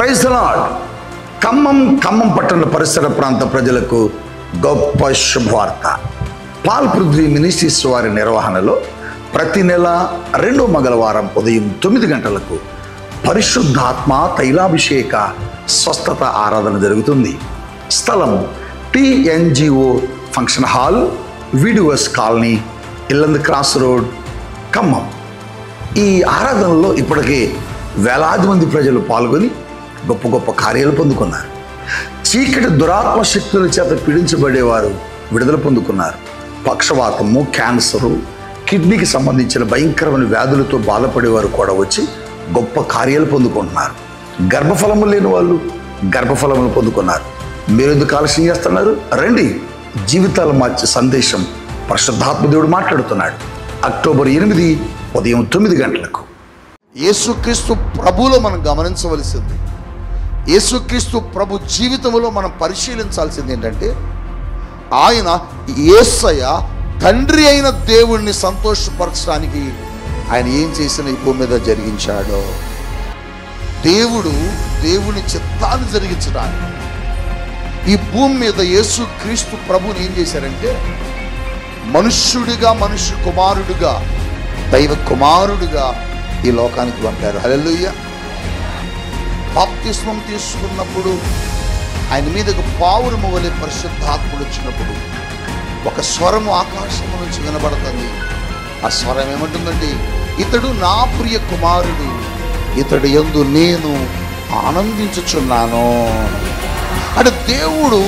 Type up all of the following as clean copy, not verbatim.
Praise the lord. Khammam పట్టణ పరిసర ప్రాంత ప్రజలకు గొప్ప శుభవార్త. పాల్ పృథ్వీ మినిస్ట్రీస్ వారి నిర్వహణలో ప్రతి నెల 2వ మంగళవారం ఉదయం 9 గంటలకు పరిశుద్ధాత్మ తైలాభిషేక స్వస్థత ఆరాధన జరుగుతుంది. స్థలం TNGO function hall, VDOS colony, Yellandu cross road, Khammam. ఈ ఆరాధనలో ఇప్పటికే వేలాది మంది ప్రజలు పాల్గొని గొప్ప గొప్ప కార్యాలు పొందుకున్నారు. చీకటి దురాత్మ శక్తుల చేత పీడించబడేవారు విడుదల పొందుకున్నారు. పక్షవాతము, క్యాన్సరు, కిడ్నీకి సంబంధించిన భయంకరమైన వ్యాధులతో బాధపడేవారు కూడా వచ్చి గొప్ప కార్యాలు పొందుకుంటున్నారు. గర్భఫలము లేని వాళ్ళు గర్భఫలమును పొందుకున్నారు. మీరు ఎందుకు ఆలస్యం చేస్తున్నారు? రండి. జీవితాలు మార్చే సందేశం పరిశుద్ధాత్మ దేవుడు మాట్లాడుతున్నాడు. అక్టోబర్ 8 ఉదయం 9 గంటలకు. యేసుక్రీస్తు ప్రభువులో మనం గమనించవలసింది, యేసుక్రీస్తు ప్రభు జీవితంలో మనం పరిశీలించాల్సింది ఏంటంటే, ఆయన యేసయ్య తండ్రి అయిన దేవుణ్ణి సంతోషపరచడానికి ఆయన ఏం చేసిన ఈ భూమి మీద జరిగించాడో, దేవుని చిత్తాన్ని జరిగించడానికి ఈ భూమి మీద యేసుక్రీస్తు ప్రభుని ఏం చేశారంటే, మనుష్యుడిగా, మనుష్య కుమారుడుగా, దైవ కుమారుడుగా ఈ లోకానికి పంపారు. హల్లెలూయా. బాప్తిస్మం తీసుకున్నప్పుడు ఆయన మీదకు పావురము వలె పరిశుద్ధాత్ముడు వచ్చినప్పుడు ఒక స్వరము ఆకాశము నుంచి వినబడుతుంది. ఆ స్వరం ఏమంటుందంటే, ఇతడు నా ప్రియ కుమారుడు, ఇతడు యందు నేను ఆనందించుచున్నాను. అంటే దేవుడు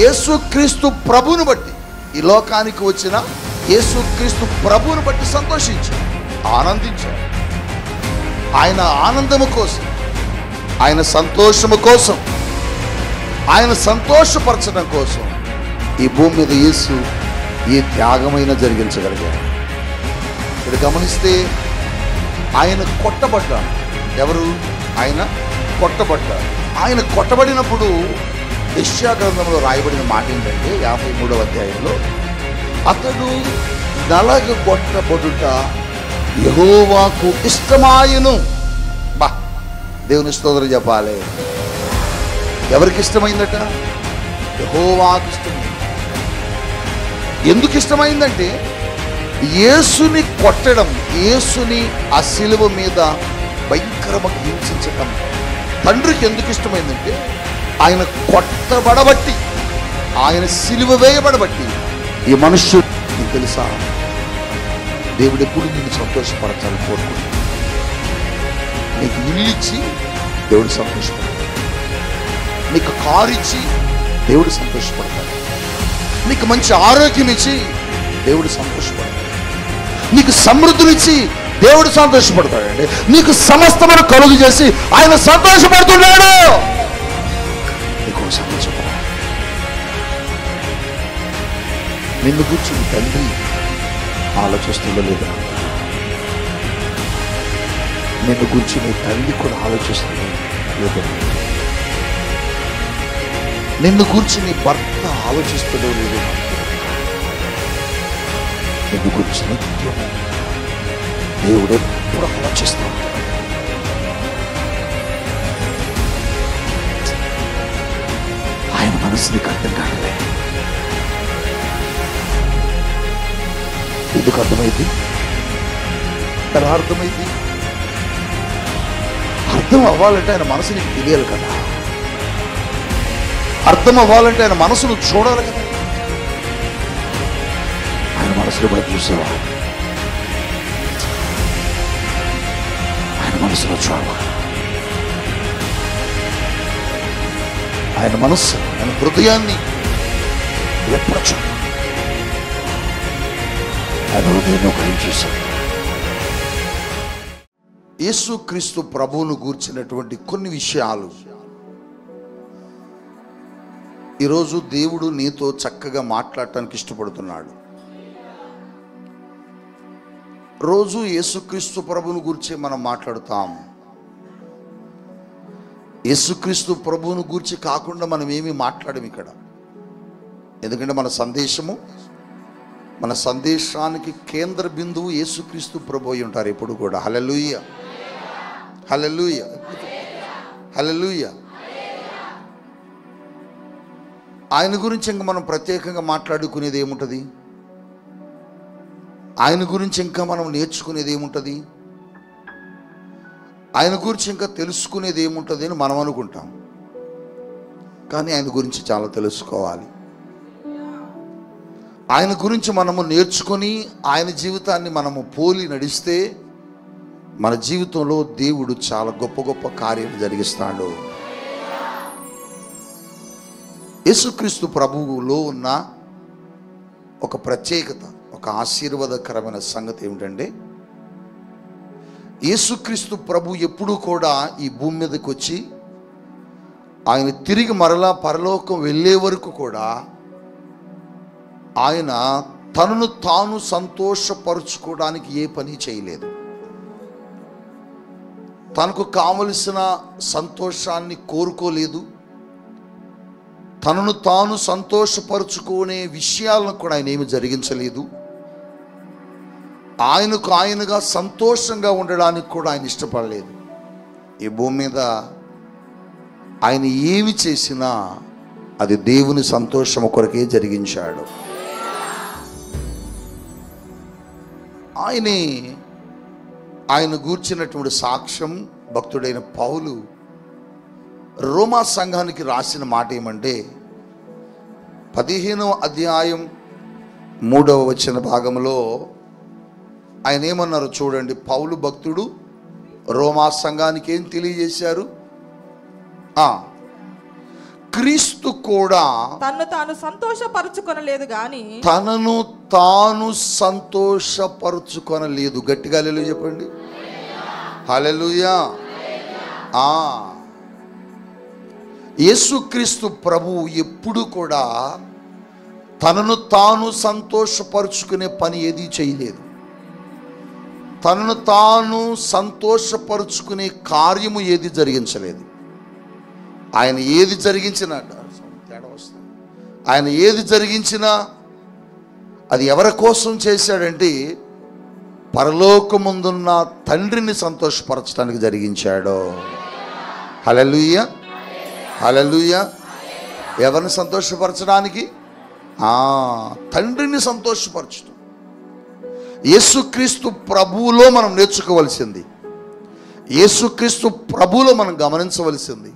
యేసుక్రీస్తు ప్రభువును బట్టి, ఈ లోకానికి వచ్చిన యేసుక్రీస్తు ప్రభువును బట్టి సంతోషించాడు, ఆనందించాడు. ఆయన ఆనందము కోసం, ఆయన సంతోషము కోసం, ఆయన సంతోషపరచడం కోసం ఈ భూమి మీద యేసు ఈ త్యాగమైన జరిగించగలిగాడు. ఇక్కడ గమనిస్తే ఆయన కొట్టబడ్డాడు. ఎవరు? ఆయన కొట్టబడ్డాడు. ఆయన కొట్టబడినప్పుడు యెషయా గ్రంథంలో రాయబడిన మాట ఏంటంటే, 53వ అధ్యాయంలో, అతడు నలగగొట్టబడుట యెహోవాకు ఇష్టమాయను. బా, దేవుని స్తోత్రం చెప్పాలి. ఎవరికి ఇష్టమైందట? యెహోవాకు ఇష్టమైంది. ఎందుకు ఇష్టమైందంటే, యేసుని కొట్టడం, యేసుని ఆ శిలువ మీద భయంకరంగా హింసించటం తండ్రికి ఎందుకు ఇష్టమైందంటే, ఆయన కొట్టబడబట్టి, ఆయన శిలువ వేయబడబట్టి ఈ మనుష్యుడు, నీకు తెలుసా, దేవుడు ఎప్పుడు నిన్ను సంతోషపరచాలని కోరుకుంటున్నాడు. నీకు ఇల్లు ఇచ్చి దేవుడు సంతోషపడతాడు, నీకు కారు ఇచ్చి దేవుడు సంతోషపడతాడు, నీకు మంచి ఆరోగ్యం ఇచ్చి దేవుడు సంతోషపడతాడు, నీకు సమృద్ధినిచ్చి దేవుడు సంతోషపడతాడండి. నీకు సమస్తమైన కలుగు చేసి ఆయన సంతోషపడుతున్నాడు. నీకు సంతోషపడ, నిన్ను కూర్చుని తండ్రి ఆలోచిస్తుందో లేదా? నిన్ను గురించి నీ తల్లి కూడా ఆలోచిస్తుందో లేదా? నిన్ను గురించి నీ భర్త ఆలోచిస్తుందో లేదో? నిన్ను గురించి నిత్యం దేవుడు ఎప్పుడు ఆలోచిస్తూ ఉంటాడు. ఆయన మనసు నీకు అర్థం కాదలే. ఎందుకు అర్థమైంది? ఎలా అర్థమైంది? అర్థం అవ్వాలంటే ఆయన మనసు నీకు తెలియాలి కదా. అర్థం అవ్వాలంటే ఆయన మనసును చూడాలి కదా. ఆయన మనసులో కూడా చూసేవా? ఆయన మనసులో చూడాలి. ఆయన మనస్సు, ఆయన హృదయాన్ని ఎప్పుడు చూడాలి. ఆయన హృదయాన్ని ఒకరిని చూశాడు. యేసుక్రీస్తు ప్రభువును గూర్చినటువంటి కొన్ని విషయాలు ఈరోజు దేవుడు నీతో చక్కగా మాట్లాడటానికి ఇష్టపడుతున్నాడు. రోజు యేసుక్రీస్తు ప్రభువును గూర్చి మనం మాట్లాడుతాం. యేసుక్రీస్తు ప్రభువును గూర్చి కాకుండా మనం ఏమీ మాట్లాడము ఇక్కడ. ఎందుకంటే మన సందేశానికి కేంద్ర బిందువు యేసుక్రీస్తు ప్రభు అయి ఉంటారు ఎప్పుడు కూడా. హల్లెలూయా, హల్లెలూయా, హల్లెలూయా. ఆయన గురించి ఇంకా మనం ప్రత్యేకంగా మాట్లాడుకునేది ఏముంటుంది? ఆయన గురించి ఇంకా మనం నేర్చుకునేది ఏముంటుంది? ఆయన గురించి ఇంకా తెలుసుకునేది ఏముంటుంది అని మనం అనుకుంటాం. కానీ ఆయన గురించి చాలా తెలుసుకోవాలి. ఆయన గురించి మనము నేర్చుకొని ఆయన జీవితాన్ని మనము పోలి నడిస్తే మన జీవితంలో దేవుడు చాలా గొప్ప గొప్ప కార్యాలు జరిగిస్తాడు. యేసుక్రీస్తు ప్రభువులో ఉన్న ఒక ప్రత్యేకత, ఒక ఆశీర్వాదకరమైన సంగతి ఏమిటంటే, యేసుక్రీస్తు ప్రభు ఎప్పుడూ కూడా ఈ భూమి మీదకి వచ్చి ఆయన తిరిగి మరలా పరలోకం వెళ్ళే వరకు కూడా ఆయన తనను తాను సంతోషపరుచుకోవడానికి ఏ పని చేయలేదు. తనకు కావలసిన సంతోషాన్ని కోరుకోలేదు. తనను తాను సంతోషపరుచుకునే విషయాలను కూడా ఆయన ఏమి జరిగించలేదు. ఆయనకు ఆయనగా సంతోషంగా ఉండడానికి కూడా ఆయన ఇష్టపడలేదు. ఈ భూమి మీద ఆయన ఏమి చేసినా అది దేవుని సంతోషం కొరకే జరిగించాడు. ఆయన గూర్చినటువంటి సాక్ష్యం భక్తుడైన పౌలు రోమా సంఘానికి రాసిన మాట ఏమంటే, 15వ అధ్యాయం 3వ వచన భాగంలో ఆయన ఏమన్నారు చూడండి. పౌలు భక్తుడు రోమా సంఘానికి ఏం తెలియజేశారు? క్రీస్తు కూడా తనను తాను సంతోషపరుచుకొనలేదు గాని తనను తాను సంతోషపరుచుకొనలేదు. గట్టిగా హల్లెలూయా చెప్పండి. హల్లెలూయా. యేసుక్రీస్తు ప్రభువు ఎప్పుడు కూడా తనను తాను సంతోషపరుచుకునే పని ఏది చేయలేదు. తనను తాను సంతోషపరుచుకునే కార్యము ఏది జరిగించలేదు. ఆయన ఏది జరిగించినా ఆయన ఏది జరిగించినా అది ఎవరి కోసం చేశాడంటే, పరలోకముందున్న తండ్రిని సంతోషపరచడానికి జరిగించాడు. హల్లెలూయా, హల్లెలూయా. ఎవరిని సంతోషపరచడానికి? తండ్రిని సంతోషపరచడం. యేసుక్రీస్తు ప్రభువులో మనం నేర్చుకోవలసింది, యేసుక్రీస్తు ప్రభువులో మనం గమనించవలసింది,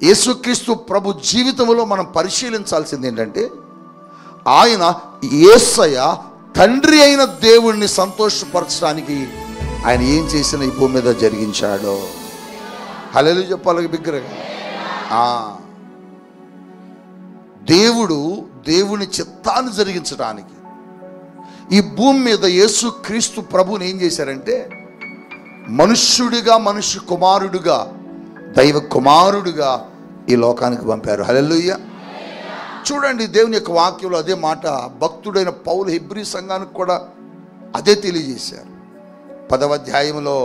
యేసుక్రీస్తు ప్రభు జీవితంలో మనం పరిశీలించాల్సింది ఏంటంటే, ఆయన యేసయ్య తండ్రి అయిన దేవుణ్ణి సంతోషపరచడానికి ఆయన ఏం చేసిన ఈ భూమి మీద జరిగించాడో. హల్లెలూయా చెప్పాలి బిగ్గరగా. దేవుని చిత్తాన్ని జరిగించడానికి ఈ భూమి మీద యేసుక్రీస్తు ప్రభుని ఏం చేశారంటే, మనుష్యుడిగా, మనుష్య కుమారుడుగా, దైవ కుమారుడుగా ఈ లోకానికి పంపారు. హల్లెలూయా. చూడండి, దేవుని యొక్క వాక్యంలో అదే మాట భక్తుడైన పౌలు హెబ్రీ సంఘానికి కూడా అదే తెలియజేశారు. 10వ అధ్యాయంలో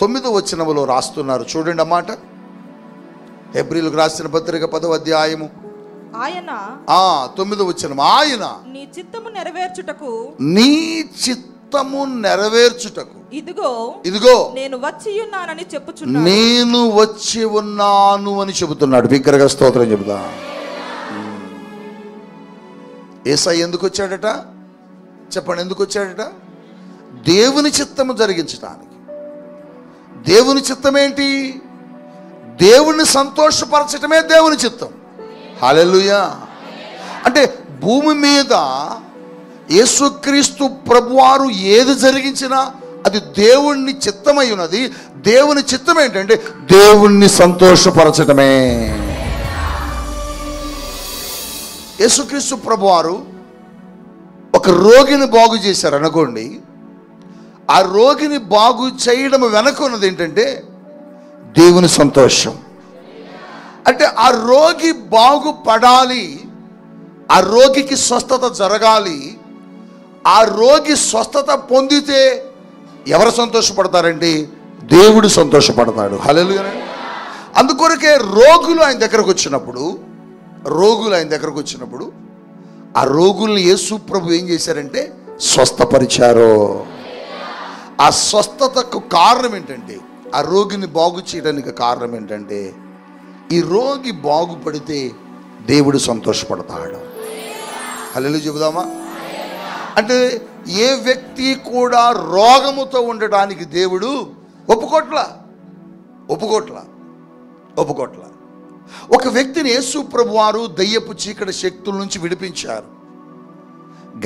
9వ వచనములో రాస్తున్నారు. చూడండి అన్నమాట. హెబ్రీలకు రాసిన పత్రిక 10వ అధ్యాయము ఆయన 9వ వచనం, ఆయన నీ చిత్తము నెరవేర్చుటకు ఇదిగో నేను వచ్చి ఉన్నానని చెప్పుచున్నాను. నేను వచ్చి ఉన్నాను అని చెబుతున్నాడు. బిగ్గరగా స్తోత్రం చెబుతా. యేసయ్య ఎందుకు వచ్చాడట చెప్పండి? ఎందుకు వచ్చాడట? దేవుని చిత్తము జరిగించడానికి. దేవుని చిత్తం ఏంటి? దేవుణ్ణి సంతోషపరచటమే దేవుని చిత్తం. హల్లెలూయా. అంటే భూమి మీద యేసుక్రీస్తు ప్రభువారు ఏది జరిగించినా అది దేవుణ్ణి చిత్తమై ఉన్నది. దేవుని చిత్తం ఏంటంటే దేవుణ్ణి సంతోషపరచటమే. యేసుక్రీస్తు ప్రభువారు ఒక రోగిని బాగు చేశారు అనుకోండి. ఆ రోగిని బాగు చేయడం వెనక ఉన్నది ఏంటంటే దేవుని సంతోషం. అంటే ఆ రోగి బాగుపడాలి, ఆ రోగికి స్వస్థత జరగాలి. ఆ రోగి స్వస్థత పొందితే ఎవరు సంతోషపడతారండి? దేవుడు సంతోషపడతాడు. హల్లెలూయా. అందుకొరకే రోగులు ఆయన దగ్గరకు వచ్చినప్పుడు ఆ రోగుల్ని యేసు ప్రభు ఏం చేశారంటే స్వస్థపరిచారు. ఆ స్వస్థతకు కారణం ఏంటంటే ఆ రోగిని బాగు చేయడానికి కారణం ఏంటంటే ఈ రోగి బాగుపడితే దేవుడు సంతోషపడతాడు. హల్లెలూయా చెబుదామా? అంటే ఏ వ్యక్తి కూడా రోగముతో ఉండడానికి దేవుడు ఒప్పుకోట్ల. ఒక వ్యక్తిని యేసు ప్రభువారు దయ్యపు చీకటి శక్తుల నుంచి విడిపించారు.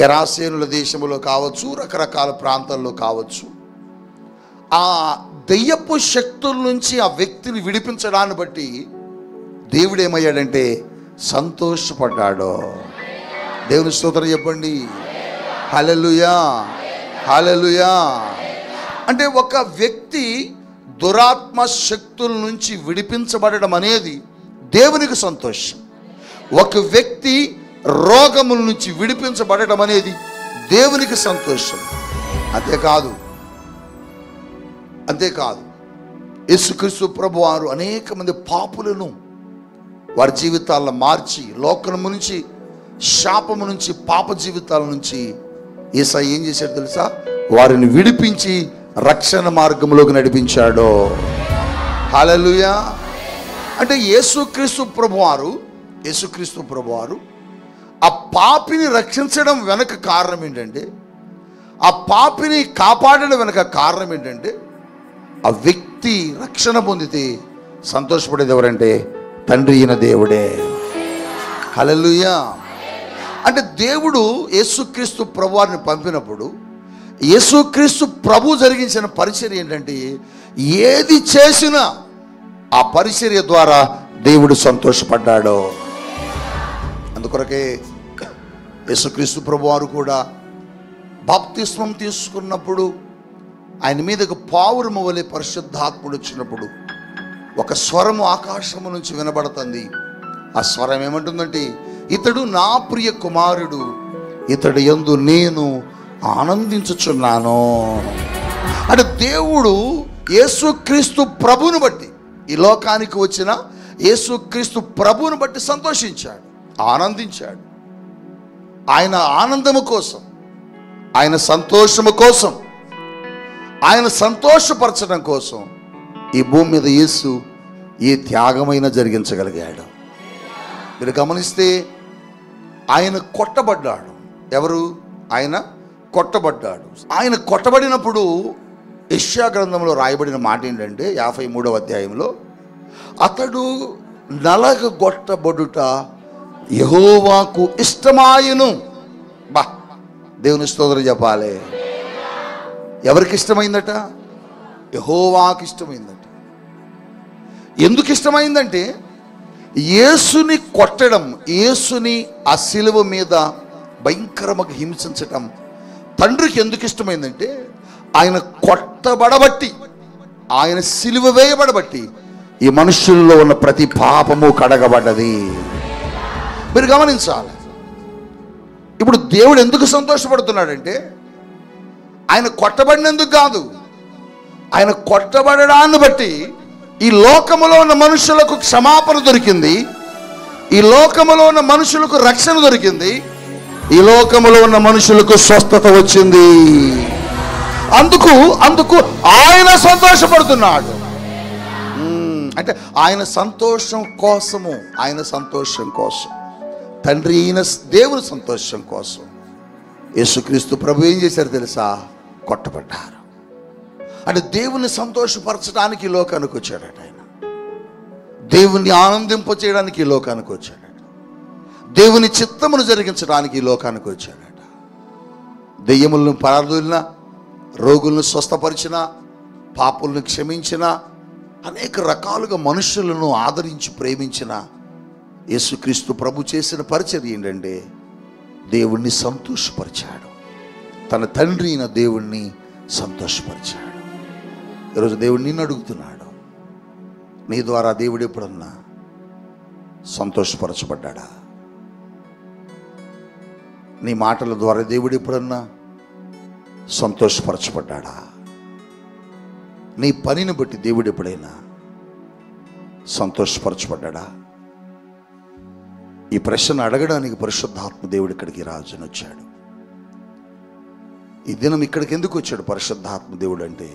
గెరాసేనుల దేశంలో కావచ్చు, రకరకాల ప్రాంతాల్లో కావచ్చు. ఆ దయ్యపు శక్తుల నుంచి ఆ వ్యక్తిని విడిపించడాన్ని బట్టి దేవుడు ఏమయ్యాడంటే సంతోషపడ్డాడు. దేవుని స్తోత్రం చెప్పండి. హల్లెలూయా, హల్లెలూయా. అంటే ఒక వ్యక్తి దురాత్మ శక్తుల నుంచి విడిపించబడడం అనేది దేవునికి సంతోషం. ఒక వ్యక్తి రోగముల నుంచి విడిపించబడడం అనేది దేవునికి సంతోషం. అంతేకాదు యేసుక్రీస్తు ప్రభువారు అనేక మంది పాపులను వారి జీవితాలను మార్చి లోకము నుంచి, శాపము నుంచి, పాప జీవితాల నుంచి యేసయ్య ఏం చేశాడు తెలుసా? వారిని విడిపించి రక్షణ మార్గంలోకి నడిపించాడు. హల్లెలూయా. అంటే యేసుక్రీస్తు ప్రభువారు ఆ పాపిని రక్షించడం వెనక కారణం ఏంటంటే, ఆ పాపిని కాపాడడం వెనక కారణం ఏంటంటే, ఆ వ్యక్తి రక్షణ పొందితే సంతోషపడేది ఎవరంటే తండ్రి అయిన దేవుడే. హల్లెలూయా. అంటే దేవుడు యేసుక్రీస్తు ప్రభువారిని పంపినప్పుడు యేసుక్రీస్తు ప్రభు జరిగించిన పరిచర్య ఏంటంటే, ఏది చేసినా ఆ పరిచర్య ద్వారా దేవుడు సంతోషపడ్డాడు. అందుకొరకే యేసుక్రీస్తు ప్రభువారు కూడా బాప్తిస్మం తీసుకున్నప్పుడు ఆయన మీదకు పావురము వలె పరిశుద్ధాత్ముడు వచ్చినప్పుడు ఒక స్వరము ఆకాశము నుంచి వినబడుతుంది. ఆ స్వరం ఏమంటుందంటే, ఇతడు నా ప్రియ కుమారుడు, ఇతడు యందు నేను ఆనందించుచున్నాను. అంటే దేవుడు యేసుక్రీస్తు ప్రభువును బట్టి, ఈ లోకానికి వచ్చిన యేసుక్రీస్తు ప్రభువును బట్టి సంతోషించాడు, ఆనందించాడు. ఆయన ఆనందము కోసం, ఆయన సంతోషము కోసం, ఆయన సంతోషపరచడం కోసం ఈ భూమి మీద యేసు ఏ త్యాగమైనా జరిగించగలిగాడు. మీరు గమనిస్తే ఆయన కొట్టబడ్డాడు. ఎవరు? ఆయన కొట్టబడ్డాడు. ఆయన కొట్టబడినప్పుడు యెషయా గ్రంథంలో రాయబడిన మాట ఏంటంటే 53వ అధ్యాయంలో, అతడు నలగగొట్టబడుట యెహోవాకు ఇష్టమాయను. దేవుని స్తోత్రం చెప్పాలి. ఎవరికి ఇష్టమైందట? యెహోవాకు ఇష్టమైందట. ఎందుకు ఇష్టమైందంటే, యేసుని కొట్టడం, యేసుని ఆ శిలువ మీద భయంకరంగా హింసించటం తండ్రికి ఎందుకు ఇష్టమైందంటే, ఆయన కొట్టబడబట్టి, ఆయన శిలువ వేయబడబట్టి ఈ మనుషుల్లో ఉన్న ప్రతి పాపము కడగబడ్డది. మీరు గమనించాలి. ఇప్పుడు దేవుడు ఎందుకు సంతోషపడుతున్నాడంటే, ఆయన కొట్టబడినందుకు కాదు, ఆయన కొట్టబడడాన్ని బట్టి ఈ లోకములో ఉన్న మనుషులకు క్షమాపణ దొరికింది, ఈ లోకములో ఉన్న మనుషులకు రక్షణ దొరికింది, ఈ లోకములో ఉన్న మనుషులకు స్వస్థత వచ్చింది. అందుకు ఆయన సంతోషపడుతున్నాడు. అంటే ఆయన సంతోషం కోసం, తండ్రి అయిన దేవుని సంతోషం కోసం యేసుక్రీస్తు ప్రభు ఏం చేశారు తెలుసా? కొట్టబడ్డారు. అంటే దేవుని సంతోషపరచడానికి ఈ లోకానికి వచ్చాడట. ఆయన దేవుణ్ణి ఆనందింపచేయడానికి ఈ లోకానికి వచ్చాడట. దేవుని చిత్తమును జరిగించడానికి ఈ లోకానికి వచ్చాడట. దెయ్యములను పారదోలిన, రోగులను స్వస్థపరిచిన, పాపులను క్షమించిన, అనేక రకాలుగా మనుషులను ఆదరించి ప్రేమించిన యేసుక్రీస్తు ప్రభు చేసిన పరిచర్య ఏంటంటే, దేవుణ్ణి సంతోషపరిచాడు. తన తండ్రి అయిన దేవుణ్ణి సంతోషపరిచాడు. ఈరోజు దేవుడు నిన్ను అడుగుతున్నాడు, నీ ద్వారా దేవుడు ఎప్పుడన్నా సంతోషపరచబడ్డా? నీ మాటల ద్వారా దేవుడు ఎప్పుడన్నా సంతోషపరచబడ్డా? నీ పనిని బట్టి దేవుడు ఎప్పుడైనా సంతోషపరచబడ్డా? ఈ ప్రశ్న అడగడానికి పరిశుద్ధాత్మ దేవుడు ఇక్కడికి రాజుని వచ్చాడు. ఈ దినం ఇక్కడికి ఎందుకు వచ్చాడు పరిశుద్ధాత్మ దేవుడు అంటే,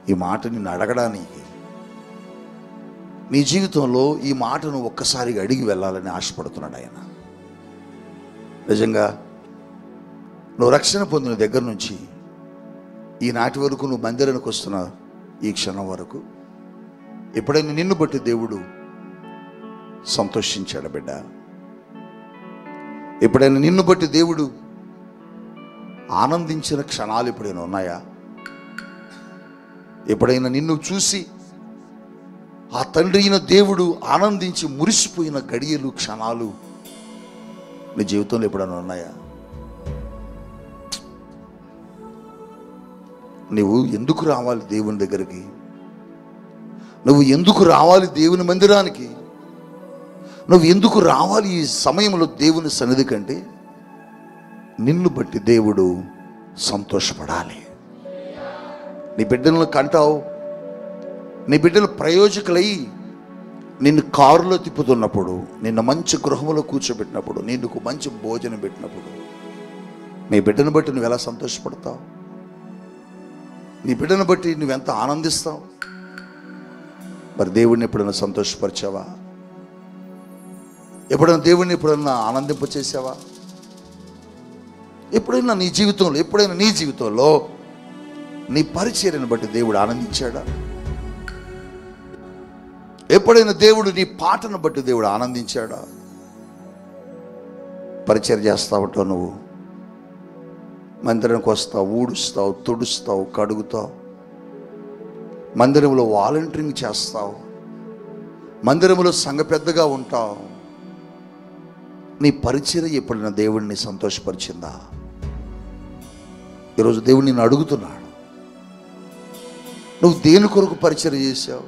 ఈ మాట నిన్ను అడగడానికి, నీ జీవితంలో ఈ మాటను ఒక్కసారిగా అడిగి వెళ్ళాలని ఆశపడుతున్నాడు ఆయన. నిజంగా నువ్వు రక్షణ పొందిన దగ్గర నుంచి ఈనాటి వరకు నువ్వు మందిరానికి వస్తున్న ఈ క్షణం వరకు ఎప్పుడైనా నిన్ను బట్టి దేవుడు సంతోషించాడు బిడ్డ? ఎప్పుడైనా నిన్ను బట్టి దేవుడు ఆనందించిన క్షణాలు ఎప్పుడైనా ఉన్నాయా? ఎప్పుడైనా నిన్ను చూసి ఆ తండ్రి అయిన దేవుడు ఆనందించి మురిసిపోయిన గడియలు, క్షణాలు నీ జీవితంలో ఎప్పుడైనా ఉన్నాయా? నువ్వు ఎందుకు రావాలి దేవుని దగ్గరికి? నువ్వు ఎందుకు రావాలి దేవుని మందిరానికి? నువ్వు ఎందుకు రావాలి ఈ సమయంలో దేవుని సన్నిధి కంటే? నిన్ను బట్టి దేవుడు సంతోషపడాలి. నీ బిడ్డలను కంటావు, నీ బిడ్డలు ప్రయోజకులై నిన్ను కారులో తిప్పుతున్నప్పుడు, నిన్ను మంచి గృహంలో కూర్చోబెట్టినప్పుడు, నీకు మంచి భోజనం పెట్టినప్పుడు నీ బిడ్డను బట్టి నువ్వు ఎలా సంతోషపడతావు? నీ బిడ్డను బట్టి నువ్వెంత ఆనందిస్తావు? మరి దేవుడిని ఎప్పుడైనా సంతోషపరిచావా? ఎప్పుడైనా దేవుడిని ఎప్పుడైనా ఆనందింపచేసావా? ఎప్పుడైనా నీ జీవితంలో నీ పరిచర్యను బట్టి దేవుడు ఆనందించాడా? ఎప్పుడైనా దేవుడు నీ పాటను బట్టి దేవుడు ఆనందించాడా? పరిచర్య చేస్తా ఉంటావు, నువ్వు మందిరానికి వస్తావు, ఊడుస్తావు, తుడుస్తావు, కడుగుతావు, మందిరంలో వాలంటీరింగ్ చేస్తావు, మందిరంలో సంఘ పెద్దగా ఉంటావు. నీ పరిచర్య ఎప్పుడైనా దేవుడిని సంతోషపరిచిందా? ఈరోజు దేవుడు నిన్ను అడుగుతున్నాడు, నువ్వు దేని కొరకు పరిచర్య చేశావు?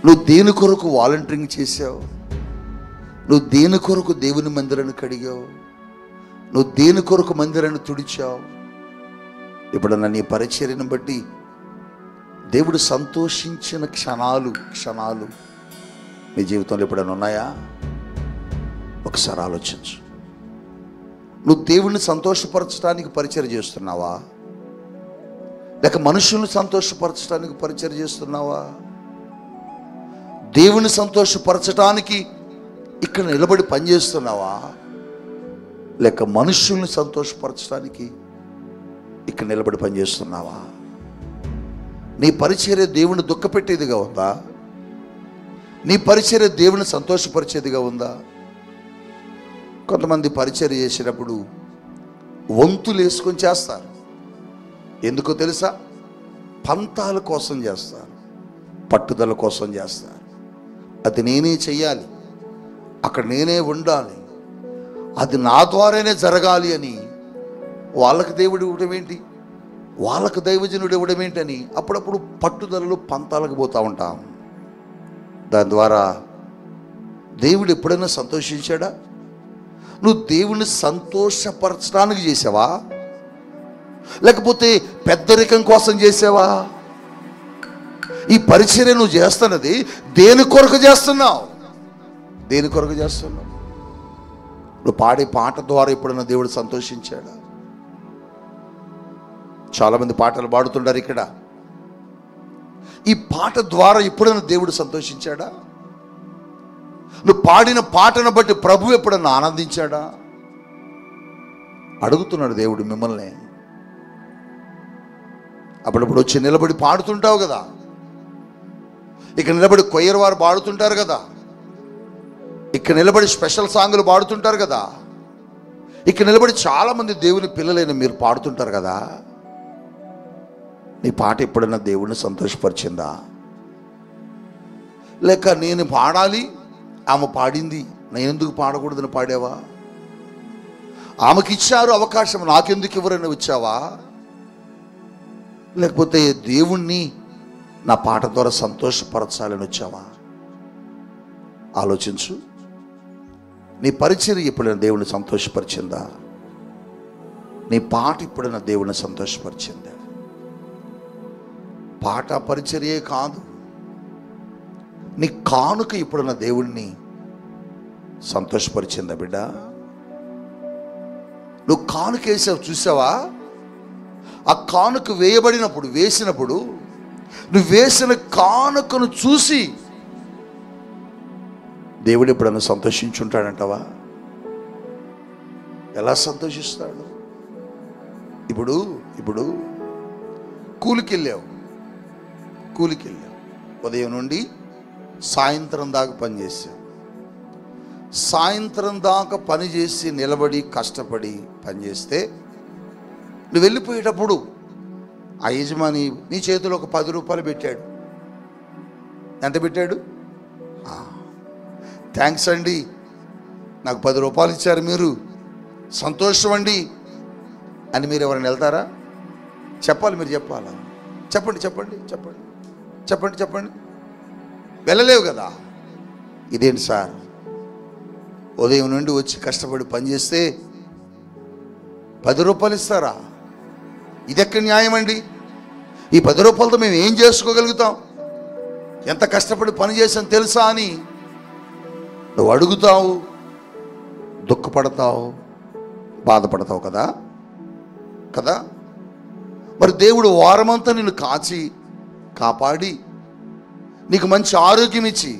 నువ్వు దేని కొరకు వాలంటీరింగ్ చేశావు? నువ్వు దేని కొరకు దేవుని మందిరాన్ని కడిగావు? నువ్వు దేని కొరకు మందిరాన్ని తుడిచావు? ఎప్పుడన్నా నీ పరిచర్యను బట్టి దేవుడు సంతోషించిన క్షణాలు నీ జీవితంలో ఎప్పుడైనా ఉన్నాయా? ఒకసారి ఆలోచించు. నువ్వు దేవుణ్ణి సంతోషపరచడానికి పరిచర్య చేస్తున్నావా? లేక మనుషుల్ని సంతోషపరచడానికి పరిచర్య చేస్తున్నావా? దేవుని సంతోషపరచడానికి ఇక్కడ నిలబడి పనిచేస్తున్నావా? లేక మనుషుల్ని సంతోషపరచడానికి ఇక్కడ నిలబడి పనిచేస్తున్నావా? నీ పరిచర్య దేవుని దుఃఖపెట్టేదిగా ఉందా? నీ పరిచర్య దేవుని సంతోషపరిచేదిగా ఉందా? కొంతమంది పరిచర్య చేసేటప్పుడు వంతులు వేసుకొని చేస్తారు. ఎందుకో తెలుసా? పంతాల కోసం చేస్తారు, పట్టుదల కోసం చేస్తారు. అది నేనే చెయ్యాలి, అక్కడ నేనే ఉండాలి, అది నా ద్వారానే జరగాలి అని వాళ్ళకి దేవుడు ఇవ్వడం ఏంటి, వాళ్ళకు దైవజనుడు ఇవ్వడం ఏంటని అప్పుడప్పుడు పట్టుదలలో పంతాలకు పోతూ ఉంటాం. దాని ద్వారా దేవుడు ఎప్పుడైనా సంతోషించాడా? నువ్వు దేవుణ్ణి సంతోషపరచడానికి చేసావా? లేకపోతే పెద్దరికం కోసం చేసావా? ఈ పరిచర్య నువ్వు చేస్తున్నది దేని కొరకు చేస్తున్నావు? దేని కొరకు చేస్తున్నావు? నువ్వు పాడే పాట ద్వారా ఎప్పుడైనా దేవుడు సంతోషించాడా? చాలామంది పాటలు పాడుతుంటారు ఇక్కడ. ఈ పాట ద్వారా ఎప్పుడైనా దేవుడు సంతోషించాడా? నువ్వు పాడిన పాటను బట్టి ప్రభు ఎప్పుడన్నా ఆనందించాడా? అడుగుతున్నాడు దేవుడు మిమ్మల్ని. అప్పుడప్పుడు వచ్చి నిలబడి పాడుతుంటావు కదా, ఇక్కడ నిలబడి కొయ్యర్ వారు పాడుతుంటారు కదా, ఇక్కడ నిలబడి స్పెషల్ సాంగులు పాడుతుంటారు కదా, ఇక్కడ నిలబడి చాలామంది దేవుని పిల్లలైన మీరు పాడుతుంటారు కదా. నీ పాట ఎప్పుడైనా దేవుడిని సంతోషపరిచిందా? లేక నేను పాడాలి, ఆమె పాడింది, నేను ఎందుకు పాడకూడదని పాడావా? ఆమెకి ఇచ్చారు అవకాశం, నాకెందుకు ఎవరైనా వచ్చావా? లేకపోతే దేవుణ్ణి నా పాట ద్వారా సంతోషపరచాలని వచ్చావా? ఆలోచించు. నీ పరిచర్య ఎప్పుడైనా దేవుని సంతోషపరిచిందా? నీ పాట ఎప్పుడైనా దేవుని సంతోషపరిచిందా? పాట పరిచర్యే కాదు, నీ కానుక ఎప్పుడైనా దేవుణ్ణి సంతోషపరిచిందా బిడ్డ? నువ్వు కానుకేసావు, చూసావా? ఆ కానుక వేసినప్పుడు నువ్వు వేసిన కానుకను చూసి దేవుడు ఎప్పుడన్నా సంతోషించుంటాడంటావా? ఎలా సంతోషిస్తాడు? ఇప్పుడు కూలికి వెళ్ళావు, ఉదయం నుండి సాయంత్రం దాకా పనిచేసావు. సాయంత్రం దాకా పనిచేసి నిలబడి కష్టపడి పనిచేస్తే నువ్వు వెళ్ళిపోయేటప్పుడు ఆ యజమాని నీ చేతిలో ఒక 10 రూపాయలు పెట్టాడు. ఎంత పెట్టాడు? థ్యాంక్స్ అండి, నాకు 10 రూపాయలు ఇచ్చారు, మీరు సంతోషం అండి అని మీరు ఎవరైనా వెళ్తారా? చెప్పాలి, మీరు చెప్పాలా? చెప్పండి. వెళ్ళలేవు కదా. ఇదేంటి సార్, ఉదయం నుండి వచ్చి కష్టపడి పనిచేస్తే 10 రూపాయలు ఇస్తారా? ఇది ఎక్కడ న్యాయం అండి? ఈ 10 రూపాయలతో మేము ఏం చేసుకోగలుగుతాం? ఎంత కష్టపడి పని చేసాం తెలుసా అని నువ్వు అడుగుతావు, దుఃఖపడతావు, బాధపడతావు కదా. మరి దేవుడు వారమంతా నిన్ను కాపాడి నీకు మంచి ఆరోగ్యం ఇచ్చి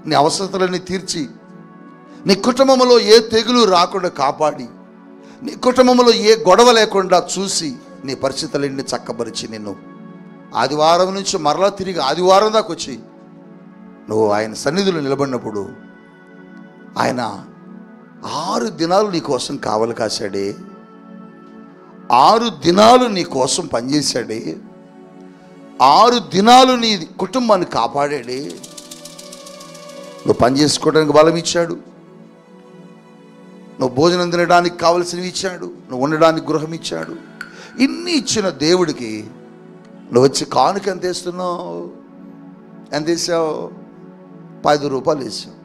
నీ అవసరతలన్నీ తీర్చి నీ కుటుంబంలో ఏ తెగులు రాకుండా కాపాడి నీ కుటుంబంలో ఏ గొడవ లేకుండా చూసి నీ పరిస్థితులన్నీ చక్కబరిచి నిన్ను ఆదివారం నుంచి మరలా తిరిగి ఆదివారం దాకా వచ్చి నువ్వు ఆయన సన్నిధిలో నిలబడినప్పుడు ఆయన 6 దినాలు నీ కోసం కావలి కాశాడే, 6 దినాలు నీ కోసం పనిచేశాడే, 6 దినాలు నీ కుటుంబాన్ని కాపాడాడే. నువ్వు పని చేసుకోవడానికి బలం ఇచ్చాడు, నువ్వు భోజనం తినడానికి కావలసినవి ఇచ్చాడు, నువ్వు ఉండడానికి గృహం ఇచ్చాడు. ఇన్ని ఇచ్చిన దేవుడికి నువ్వు వచ్చి కానుక ఎంత వేస్తున్నావు? ఎంత వేసావు? 10 రూపాయలు వేసావు.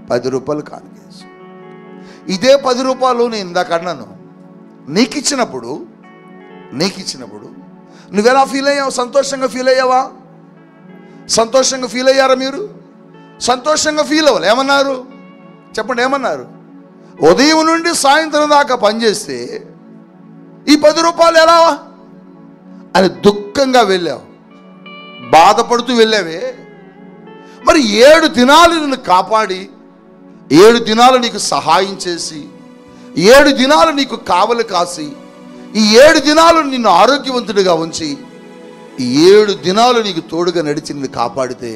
10 రూపాయలు కానుక వేసావు. ఇదే 10 రూపాయలు నేను ఇందాక అన్నాను, నీకు ఇచ్చినప్పుడు నువ్వెలా ఫీల్ అయ్యావు? సంతోషంగా ఫీల్ అయ్యావా? సంతోషంగా ఫీల్ అయ్యారా మీరు? సంతోషంగా ఫీల్ అవ్వాలి. ఏమన్నారు చెప్పండి? ఏమన్నారు? ఉదయం నుండి సాయంత్రం దాకా పనిచేస్తే ఈ 10 రూపాయలు ఎలా అని దుఃఖంగా వెళ్ళావు, బాధపడుతూ వెళ్ళావే. మరి 7 దినాలు నిన్ను కాపాడి 7 దినాలు నీకు సహాయం చేసి 7 దినాలు నీకు కావలి కాసి ఈ 7 దినాలు నిన్ను ఆరోగ్యవంతుడిగా ఉంచి ఈ 7 దినాలు నీకు తోడుగా నడిచి నిన్ను కాపాడితే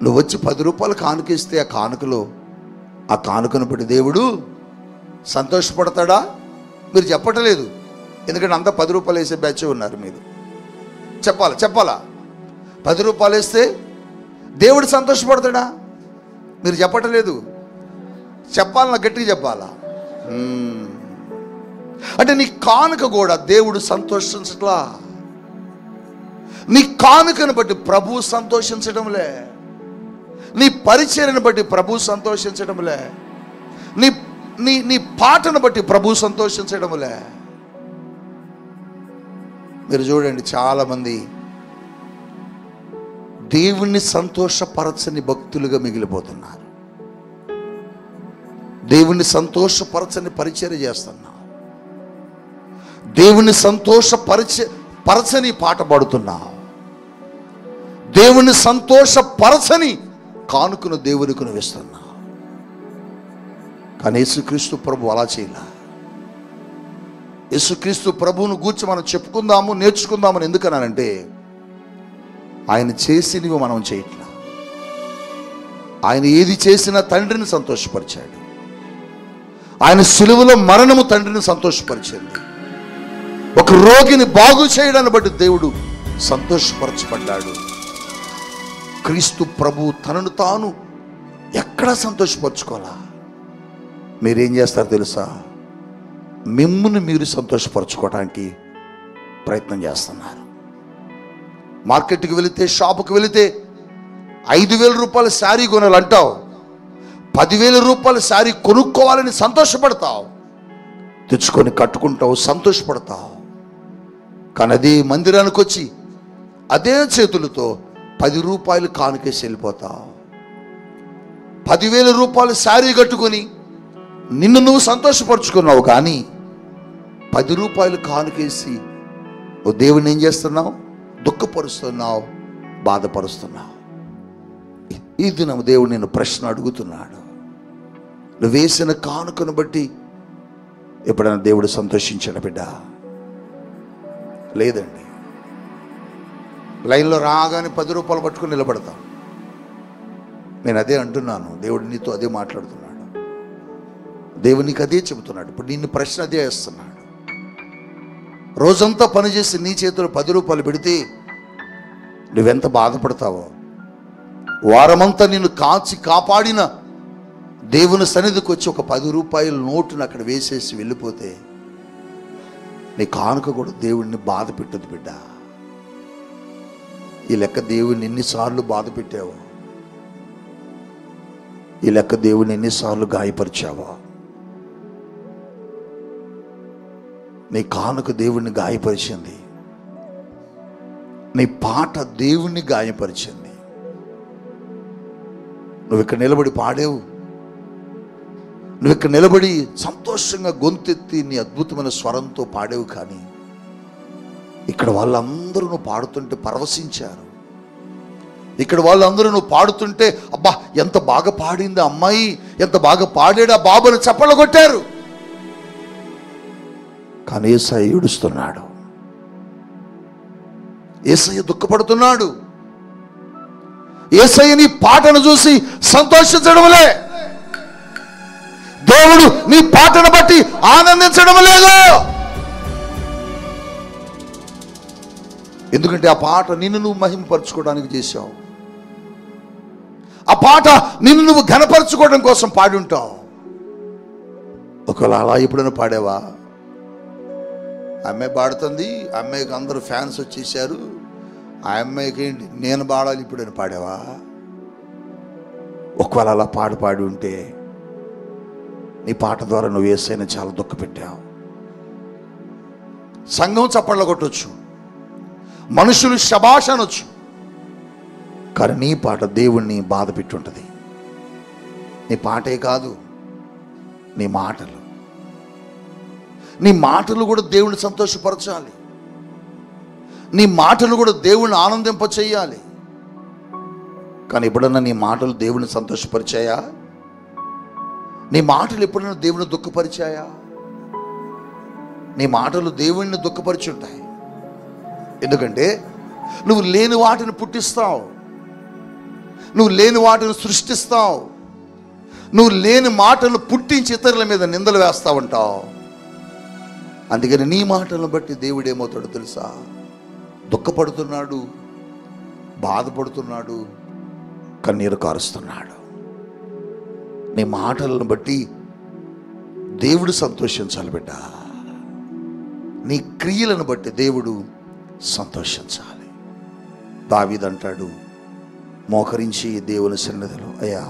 నువ్వు వచ్చి 10 రూపాయలు కానుకిస్తే ఆ కానుకను బట్టి దేవుడు సంతోషపడతాడా? మీరు చెప్పట్లేదు, ఎందుకంటే అంతా 10 రూపాయలు వేసే బ్యాచ్ ఉన్నారు. మీరు చెప్పాలా 10 రూపాయలు వేస్తే దేవుడు సంతోషపడతాడా? మీరు చెప్పట్లేదు. చెప్పాలన్నా గట్టిగా చెప్పాలా? అంటే నీ కానుక కూడా దేవుడు సంతోషించట్లా. నీ కానుకను బట్టి ప్రభు సంతోషించడంలే, నీ పరిచర్యను బట్టి ప్రభు సంతోషించడంలే, నీ పాటను బట్టి ప్రభు సంతోషించడంలే. మీరు చూడండి, చాలామంది దేవుణ్ణి సంతోషపరచని భక్తులుగా మిగిలిపోతున్నారు. దేవుణ్ణి సంతోషపరచని పరిచర్య చేస్తున్నారు. దేవుణ్ణి సంతోషపరచని పాట పాడుతున్నావు. దేవుణ్ణి సంతోషపరచని కానుకను దేవునికి నువ్వు ఇస్తున్నావు. కానీ యేసుక్రీస్తు ప్రభు అలా చేయలే. యేసుక్రీస్తు ప్రభువును గూర్చి మనం చెప్పుకుందాము, నేర్చుకుందామని ఎందుకన్నానంటే ఆయన చేసినవి మనం చేయట్లా. ఆయన ఏది చేసినా తండ్రిని సంతోషపరిచాడు. ఆయన సిలువలో మరణము తండ్రిని సంతోషపరిచింది. ఒక రోగిని బాగు చేయడాన్ని బట్టి దేవుడు సంతోషపరచబడ్డాడు. క్రీస్తు ప్రభు తనను తాను ఎక్కడా సంతోషపరచుకోవాలా. మీరేం చేస్తారు తెలుసా? మిమ్మును మీరు సంతోషపరచుకోవడానికి ప్రయత్నం చేస్తున్నారు. మార్కెట్కి వెళితే, షాపుకి వెళితే 5,000 రూపాయల శారీ కొనాలంటావు, 10,000 రూపాయల శారీ కొనుక్కోవాలని సంతోషపడతావు, తెచ్చుకొని కట్టుకుంటావు, సంతోషపడతావు. కానీ అదే మందిరానికి వచ్చి అదే చేతులతో 10 రూపాయలు కానుకేసి వెళ్ళిపోతావు. 10,000 రూపాయలు శారీ కట్టుకొని నిన్ను నువ్వు సంతోషపరుచుకున్నావు, కానీ రూపాయలు కానుకేసి ఓ దేవుని ఏం చేస్తున్నావు? దుఃఖపరుస్తున్నావు, బాధపరుస్తున్నావు. ఈ దినం దేవుడు నేను ప్రశ్న అడుగుతున్నాడు. నువ్వు వేసిన కానుకను బట్టి ఎప్పుడైనా దేవుడు సంతోషించాడు బిడ్డ? లేదండి. లైన్లో రాగానే 10 రూపాయలు పట్టుకుని నిలబడతాం. నేను అదే అంటున్నాను, దేవుడు నీతో అదే మాట్లాడుతున్నాడు. దేవుడు నీకు అదే చెబుతున్నాడు. ఇప్పుడు నిన్ను ప్రశ్న అదే వేస్తున్నాడు. రోజంతా పనిచేసి నీ చేతిలో 10 రూపాయలు పెడితే నువ్వెంత బాధపడతావో. వారమంతా నిన్ను కాచి కాపాడిన దేవుని సన్నిధికి వచ్చి ఒక 10 రూపాయల నోటును అక్కడ వేసేసి వెళ్ళిపోతే నీ కానుక కూడా దేవుడిని బాధ పెట్టదు బిడ్డ. ఈ లెక్క దేవుని ఎన్నిసార్లు బాధ పెట్టావో, ఈ లెక్క దేవుని ఎన్నిసార్లు గాయపరిచావో. నీ కానుక దేవుణ్ణి గాయపరిచింది, నీ పాట దేవుణ్ణి గాయపరిచింది. నువ్వు ఇక్కడ నిలబడి పాడేవు, నువ్వు ఇక్కడ నిలబడి సంతోషంగా గొంతెత్తి నీ అద్భుతమైన స్వరంతో పాడేవు. కానీ ఇక్కడ వాళ్ళందరూ నువ్వు పాడుతుంటే పరవశించారు. ఇక్కడ వాళ్ళందరూ నువ్వు పాడుతుంటే అబ్బా ఎంత బాగా పాడింది అమ్మాయి, ఎంత బాగా పాడాడు ఆ బాబుని చప్పట్లు కొట్టారు. కానీ యేసయ్య ఏడుస్తున్నాడు, యేసయ్య దుఃఖపడుతున్నాడు. యేసయ్య నీ పాటను చూసి సంతోషించడంలే, దేవుడు నీ పాటను బట్టి ఆనందించడం లేదు. ఎందుకంటే ఆ పాట నిన్ను నువ్వు మహిమపరచుకోవడానికి చేశావు. ఆ పాట నిన్ను నువ్వు ఘనపరచుకోవడం కోసం పాడి ఉంటావు. ఒకవేళ అలా ఎప్పుడైనా పాడావా? అమ్మాయి పాడుతుంది, అమ్మాయికి అందరూ ఫ్యాన్స్ వచ్చేసారు, ఆ అమ్మాయికి ఏంటి నేను పాడాలి ఇప్పుడైనా పాడావా? ఒకవేళ అలా పాడి ఉంటే నీ పాట ద్వారా నువ్వు యేసయ్యని చాలా దుఃఖ పెట్టావు. సంఘం చప్పట్ల కొట్టొచ్చు, మనుషులు శబాష్ అనొచ్చు, కానీ నీ పాట దేవుణ్ణి బాధ పెట్టుంటుంది. నీ పాటే కాదు, నీ మాటలు, నీ మాటలు కూడా దేవుణ్ణి సంతోషపరచాలి. నీ మాటలు కూడా దేవుణ్ణి ఆనందింప చెయ్యాలి. కానీ ఎప్పుడన్నా నీ మాటలు దేవుణ్ణి సంతోషపరిచాయా? నీ మాటలు ఎప్పుడైనా దేవుని దుఃఖపరిచాయా? నీ మాటలు దేవుణ్ణి దుఃఖపరిచి ఉంటాయి. ఎందుకంటే నువ్వు లేని వాటిని పుట్టిస్తావు, నువ్వు లేని వాటిని సృష్టిస్తావు, నువ్వు లేని మాటలు పుట్టించి ఇతరుల మీద నిందలు వేస్తా ఉంటావు. అందుకని నీ మాటలను బట్టి దేవుడు ఏమవుతాడో తెలుసా? దుఃఖపడుతున్నాడు, బాధపడుతున్నాడు, కన్నీరు కారుస్తున్నాడు. నీ మాటలను బట్టి దేవుడు సంతోషించాలి బిడ్డ. నీ క్రియలను బట్టి దేవుడు సంతోషించాలి. దావీదు అంటాడు, మోకరించి దేవుని సన్నిధిలో, అయ్యా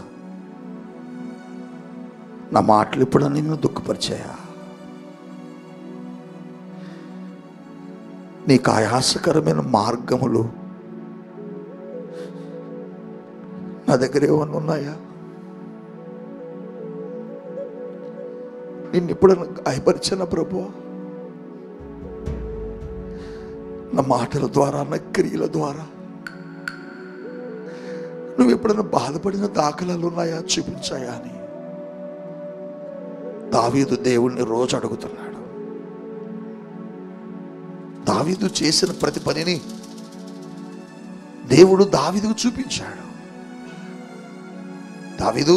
నా మాటలు ఎప్పుడన్నా నిన్ను దుఃఖపరిచాయా? నీకు ఆయాసకరమైన మార్గములు నా దగ్గర ఏమన్నా ఉన్నాయా? నిన్ను ఎప్పుడన్నా గాయపరిచానా ప్రభువా? నా మాటల ద్వారా, నా క్రియల ద్వారా నువ్వు ఎప్పుడైనా బాధపడిన దాఖలాలు ఉన్నాయా? చూపించాయా అని దావీదు దేవుణ్ణి రోజు అడుగుతున్నాడు. దావీదు చేసిన ప్రతి పనిని దేవుడు దావీదుకు చూపించాడు. దావీదు,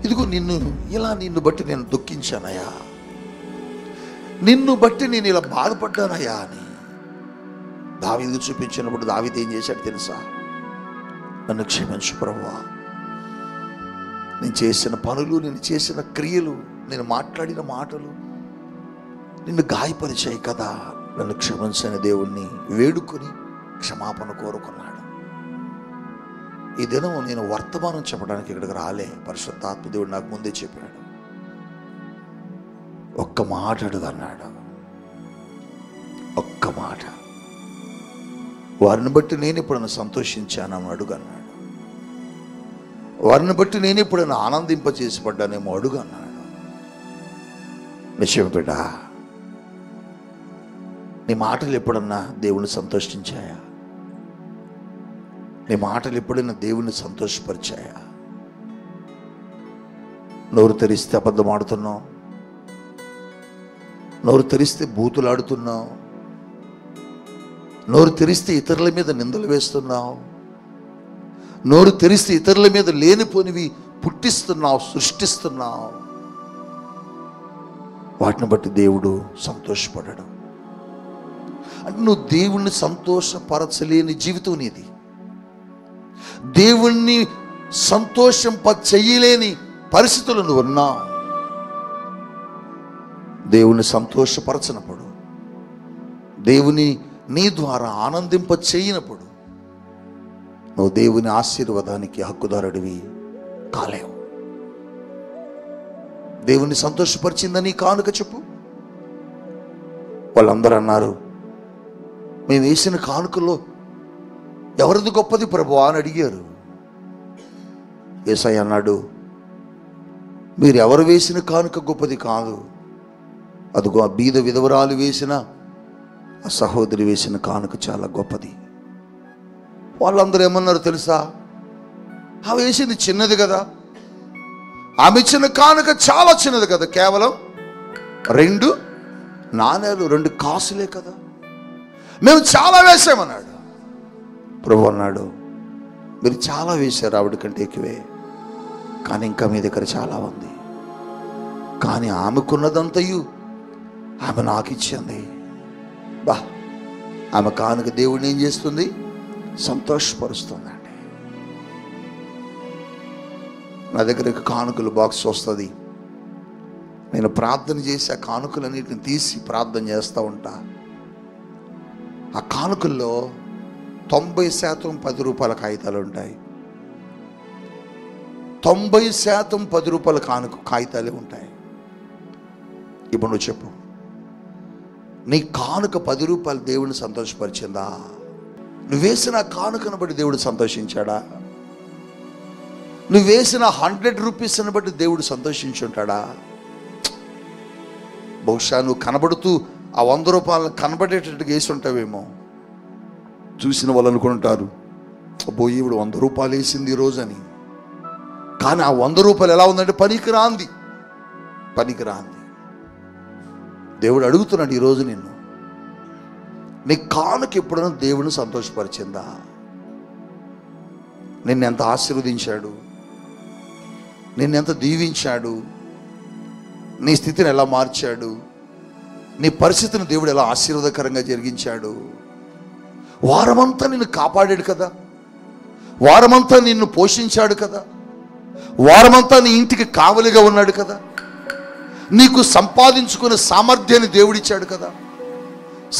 ఇదిగో నిన్ను బట్టి నేను దుఃఖించానయ్యా, నిన్ను బట్టి నేను ఇలా బాధపడ్డానయ్యా అని దావీదుకు చూపించినప్పుడు దావీదు ఏం చేశాడు తెలుసా? నన్ను క్షమించు ప్రభువా, నేను చేసిన పనులు, నేను చేసిన క్రియలు, నేను మాట్లాడిన మాటలు నిన్ను గాయపరిచాయి కదా, నన్ను క్షమించని దేవుణ్ణి వేడుకొని క్షమాపణ కోరుకున్నాడు. ఈ దినం నేను వర్తమానం చెప్పడానికి ఇక్కడికి రాలే, పరిశుద్ధాత్మ దేవుడు నాకు ముందే చెప్పాడు. ఒక్క మాట అడుగన్నాడు, ఒక్క మాట. వారిని బట్టి నేను ఎప్పుడైనా సంతోషించానేమో అడుగన్నాడు. వారిని బట్టి నేను ఎప్పుడైనా ఆనందింపచేసి పడ్డానేమో అడుగన్నాడు. నిశ్చయం బిడ్డ, నీ మాటలు ఎప్పుడన్నా దేవుని సంతోషించాయా? నీ మాటలు ఎప్పుడైనా దేవుని సంతోషపరిచాయా? నోరు తెరిస్తే అబద్ధం ఆడుతున్నావు, నోరు తెరిస్తే బూతులాడుతున్నావు, నోరు తెరిస్తే ఇతరుల మీద నిందలు వేస్తున్నావు, నోరు తెరిస్తే ఇతరుల మీద లేనిపోనివి పుట్టిస్తున్నావు, సృష్టిస్తున్నావు. వాటిని బట్టి దేవుడు సంతోషపడడు. అంటే నువ్వు దేవుణ్ణి సంతోషపరచలేని జీవితం నీది. దేవుణ్ణి సంతోషింపచేయలేని పరిస్థితులు నువ్వు ఉన్నావు. దేవుణ్ణి సంతోషపరచనప్పుడు, దేవుని నీ ద్వారా ఆనందింప చేయనప్పుడు నువ్వు దేవుని ఆశీర్వాదానికి హక్కుదారుడివి కాలేవు. దేవుని సంతోషపరిచిందని కానుక చెప్పు. వాళ్ళందరూ అన్నారు, మేము వేసిన కానుకలో ఎవరిది గొప్పది ప్రభువా అని అడిగారు. యేసయ్య అన్నాడు, మీరు ఎవరు వేసిన కానుక గొప్పది కాదు, అదిగో ఆ బీద విధవరాలు వేసిన, ఆ సహోదరి వేసిన కానుక చాలా గొప్పది. వాళ్ళందరూ ఏమన్నారు తెలుసా? ఆమె వేసింది చిన్నది కదా, ఆమె ఇచ్చిన కానుక చాలా చిన్నది కదా, కేవలం 2 నాణేలు 2 కాసులే కదా, మేము చాలా వేసామన్నాడు. ప్రభు అన్నాడు, మీరు చాలా వేశారు, ఆవిడ కంటే ఎక్కువే, కానీ ఇంకా మీ దగ్గర చాలా ఉంది. కానీ ఆమెకున్నదంతయు ఆమె నాకు ఇచ్చింది. బా, ఆమె కానుక దేవుడిని ఏం చేస్తుంది? సంతోషపరుస్తుందండి. నా దగ్గర కానుకలు బాక్స్ వస్తుంది, నేను ప్రార్థన చేసి ఆ కానుకలన్నిటిని తీసి ప్రార్థన చేస్తూ ఉంటా. ఆ కానుకల్లో 90% 10 రూపాయల కాగితాలు ఉంటాయి. 90% 10 రూపాయల కాగితాలే ఉంటాయి. ఇప్పుడు నువ్వు చెప్పు, నీ కానుక 10 రూపాయలు దేవుడిని సంతోషపరిచిందా? నువ్వేసిన కానుకను బట్టి దేవుడు సంతోషించాడా? నువ్వేసిన 100 రూపీస్ని బట్టి దేవుడు సంతోషించుంటాడా? బహుశా నువ్వు కనబడుతూ ఆ 100 రూపాయలను కనబడేటట్టుగా వేసి ఉంటావేమో. చూసిన వాళ్ళు అనుకుంటారు, అబ్బో ఈవిడ 100 రూపాయలు వేసింది ఈరోజు అని. కానీ ఆ 100 రూపాయలు ఎలా ఉందంటే పనికిరాంది. దేవుడు అడుగుతున్నాడు ఈరోజు నిన్ను, నీ కానుక ఎప్పుడైనా దేవుని సంతోషపరిచిందా? నిన్నెంత ఆశీర్వదించాడు, నిన్నెంత దీవించాడు, నీ స్థితిని ఎలా మార్చాడు, నీ పరిస్థితిని దేవుడు ఎలా ఆశీర్వాదకరంగా జరిగించాడు. వారమంతా నిన్ను కాపాడాడు కదా, వారమంతా నిన్ను పోషించాడు కదా, వారమంతా నీ ఇంటికి కావలిగా ఉన్నాడు కదా, నీకు సంపాదించుకునే సామర్థ్యాన్ని దేవుడిచ్చాడు కదా,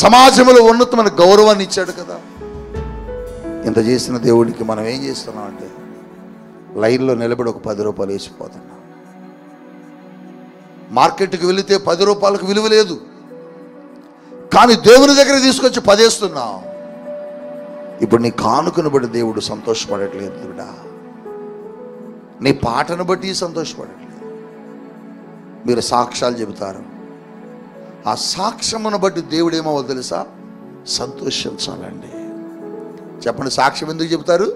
సమాజంలో ఉన్నతమైన గౌరవాన్ని ఇచ్చాడు కదా. ఇంత చేసిన దేవుడికి మనం ఏం చేస్తున్నాం అంటే లైన్లో నిలబడి ఒక 10 రూపాయలు వేసిపోతున్నాం. మార్కెట్కి వెళితే 10 రూపాయలకు విలువ లేదు, కానీ దేవుని దగ్గర తీసుకొచ్చి 10 వేస్తున్నాం. ఇప్పుడు నీ కానుకను బట్టి దేవుడు సంతోషపడట్లేదు బిడ్డా, నీ పాటను బట్టి సంతోషపడట్లేదు. మీరు సాక్ష్యాలు చెబుతారు, ఆ సాక్ష్యమును బట్టి దేవుడు ఏమవ్వాలి తెలుసా? సంతోషించాలండి. చెప్పండి, సాక్ష్యం ఎందుకు చెబుతారు?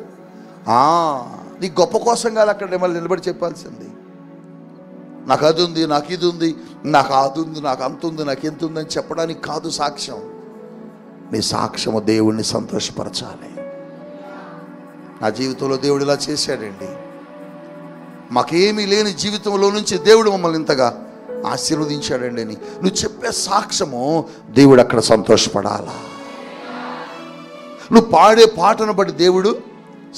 నీ గొప్ప కోసం కాదు అక్కడ మళ్ళీ నిలబడి చెప్పాల్సింది. నాకు అది ఉంది, నాకు ఇది ఉంది, నాకు అది ఉంది, నాకు అంత ఉంది, నాకు ఎంత ఉందని చెప్పడానికి కాదు సాక్ష్యం. నీ సాక్ష్యము దేవుణ్ణి సంతోషపరచాలి. నా జీవితంలో దేవుడు ఇలా చేశాడండి, మాకేమీ లేని జీవితంలో నుంచి దేవుడు మమ్మల్ని ఇంతగా ఆశీర్వదించాడండి అని నువ్వు చెప్పే సాక్ష్యము దేవుడు అక్కడ సంతోషపడాలా. నువ్వు పాడే పాటను బట్టి దేవుడు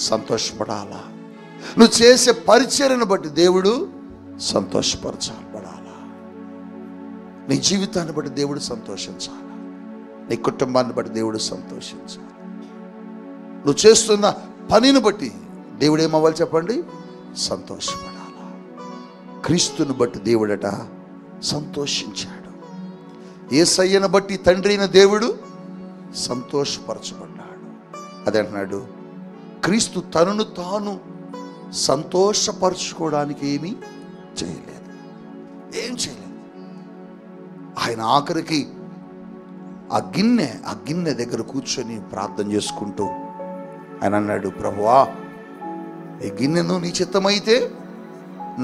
సంతోషపడాలా. నువ్వు చేసే పరిచర్యను బట్టి దేవుడు సంతోషపరచాలా. నీ జీవితాన్ని బట్టి దేవుడు సంతోషించాలి, నీ కుటుంబాన్ని బట్టి దేవుడు సంతోషించాలి. నువ్వు చేస్తున్న పనిని బట్టి దేవుడు ఏమవ్వాలి చెప్పండి? సంతోషపడాలా. క్రీస్తుని బట్టి దేవుడట సంతోషించాడు. యేసయ్యను బట్టి తండ్రి అయిన దేవుడు సంతోషపరచబడ్డాడు. అదే అంటున్నాడు, క్రీస్తు తనను తాను సంతోషపరచుకోవడానికి ఏమీ చేయలేదు, ఏం చేయలేదు. ఆయన ఆఖరికి ఆ గిన్నె దగ్గర కూర్చొని ప్రార్థన చేసుకుంటూ ఆయన అన్నాడు, ప్రభువా ఈ గిన్నెను నీ చిత్తమైతే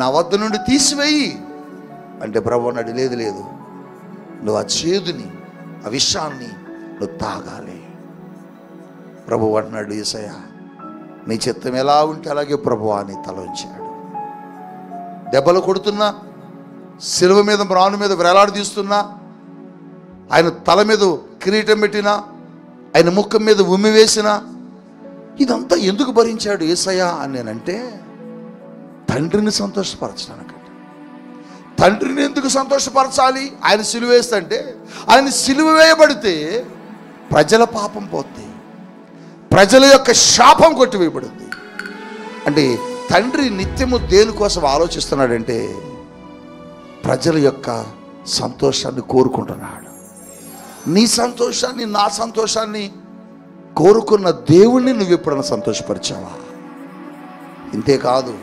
నా వద్ద నుండి తీసివేయి అంటే ప్రభు అన్నాడు, లేదు నువ్వు ఆ చేదుని ఆ విషాన్ని నువ్వు తాగాలి. ప్రభు అంటున్నాడు, యేసయ్యా నీ చిత్తం ఎలా ఉంటే అలాగే ప్రభువా అని తల ఉంచాడు. దెబ్బలు కొడుతున్నా, శిలువ మీద మ్రాను మీద వేలాడదీస్తున్నా, ఆయన తల మీద కిరీటం పెట్టినా, ఆయన ముఖం మీద ఉమ్మి వేసినా, ఇదంతా ఎందుకు భరించాడు యేసయ్యా అని నేనంటే తండ్రిని సంతోషపరచడానికంట. తండ్రిని ఎందుకు సంతోషపరచాలి? ఆయన సిలువ వేస్తుంటే, ఆయన సిలువ వేయబడితే ప్రజల పాపం పోతే, ప్రజల యొక్క శాపం కొట్టివేయబడింది. అంటే తండ్రి నిత్యము దేనికోసం ఆలోచిస్తున్నాడంటే ప్రజల యొక్క సంతోషాన్ని కోరుకుంటున్నాడు. నీ సంతోషాన్ని, నా సంతోషాన్ని కోరుకున్న దేవుణ్ణి నువ్వు ఎప్పుడైనా సంతోషపరిచావా? ఇంతేకాదు,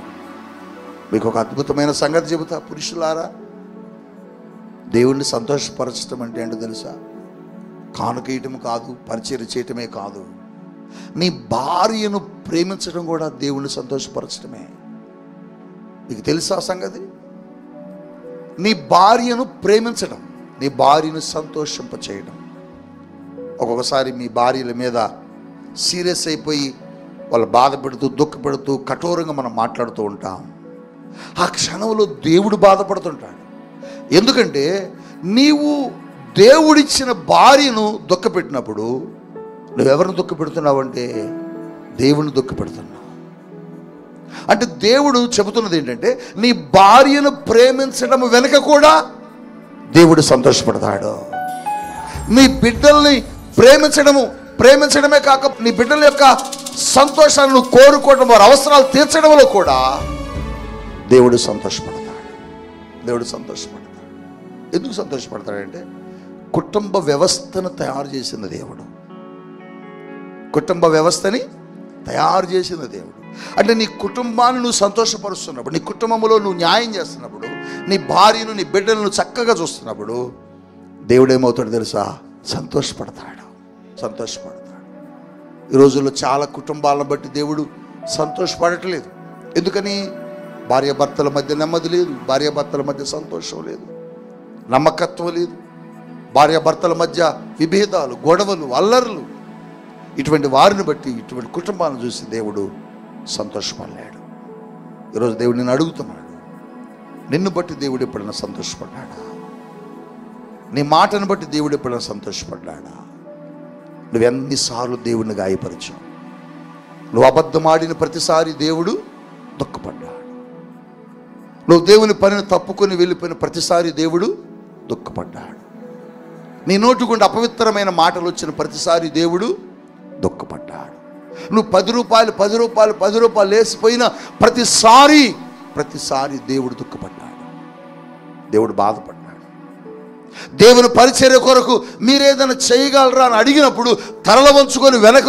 మీకు ఒక అద్భుతమైన సంగతి చెబుతా పురుషులారా. దేవుణ్ణి సంతోషపరచడం అంటే ఏంటో తెలుసా? కానుక ఇయటం కాదు, పరిచర్య చేయటమే కాదు, నీ భార్యను ప్రేమించడం కూడా దేవుణ్ణి సంతోషపరచడమే. నీకు తెలుసా సంగతి? నీ భార్యను ప్రేమించడం, నీ భార్యను సంతోషింపచేయడం. ఒక్కొక్కసారి మీ భార్యల మీద సీరియస్ అయిపోయి వాళ్ళు బాధపడుతూ దుఃఖపడుతూ కఠోరంగా మనం మాట్లాడుతూ ఉంటాం. ఆ క్షణంలో దేవుడు బాధపడుతుంటాడు. ఎందుకంటే నీవు దేవుడిచ్చిన భార్యను దుఃఖపెట్టినప్పుడు నువ్వెవరిని దుఃఖపెడుతున్నావు అంటే దేవుని దుఃఖపెడుతున్నావు. అంటే దేవుడు చెబుతున్నది ఏంటంటే నీ భార్యను ప్రేమించడం వెనుక కూడా దేవుడు సంతోషపడతాడు. నీ బిడ్డల్ని ప్రేమించడమే కాక నీ బిడ్డల యొక్క సంతోషాలను కోరుకోవడం, వారి అవసరాలు తీర్చడంలో కూడా దేవుడు సంతోషపడతాడు. దేవుడు సంతోషపడతాడు. ఎందుకు సంతోషపడతాడంటే కుటుంబ వ్యవస్థను తయారు చేసిన దేవుడు. కుటుంబ వ్యవస్థని తయారు చేసిన దేవుడు. అంటే నీ కుటుంబాన్ని నువ్వు సంతోషపరుస్తున్నప్పుడు, నీ కుటుంబంలో నువ్వు న్యాయం చేస్తున్నప్పుడు, నీ భార్యను నీ బిడ్డలను చక్కగా చూస్తున్నప్పుడు దేవుడు ఏమవుతాడు తెలుసా? సంతోషపడతాడు. ఈ రోజుల్లో చాలా కుటుంబాలను బట్టి దేవుడు సంతోషపడట్లేదు. ఎందుకని? భార్యాభర్తల మధ్య నెమ్మది లేదు, భార్యాభర్తల మధ్య సంతోషం లేదు, నమ్మకత్వం లేదు, భార్యాభర్తల మధ్య విభేదాలు, గొడవలు, అల్లర్లు. ఇటువంటి వారిని బట్టి, ఇటువంటి కుటుంబాలను చూసి దేవుడు సంతోషపడలేడు. ఈరోజు దేవుడు నిన్ను అడుగుతున్నాడు, నిన్ను బట్టి దేవుడు ఎప్పుడైనా సంతోషపడ్డాడా? నీ మాటను బట్టి దేవుడు ఎప్పుడైనా సంతోషపడ్డాడా? నువ్వెన్నిసార్లు దేవుడిని గాయపరిచావు? నువ్వు అబద్ధమాడిన ప్రతిసారి దేవుడు దుఃఖపడ్డాడు. నువ్వు దేవుని పనిని తప్పుకొని వెళ్ళిపోయిన ప్రతిసారి దేవుడు దుఃఖపడ్డాడు. నీ నోటి గుండా అపవిత్రమైన మాటలు వచ్చిన ప్రతిసారి దేవుడు దుఃఖపడ్డాడు. నువ్వు 10 రూపాయలు లేసిపోయిన ప్రతిసారి దేవుడు దుఃఖపడ్డాడు. దేవుడు బాధపడ్డాడు. దేవుని పరిచర్య కొరకు మీరేదైనా చేయగలరా అని అడిగినప్పుడు తరల వంచుకొని వెనక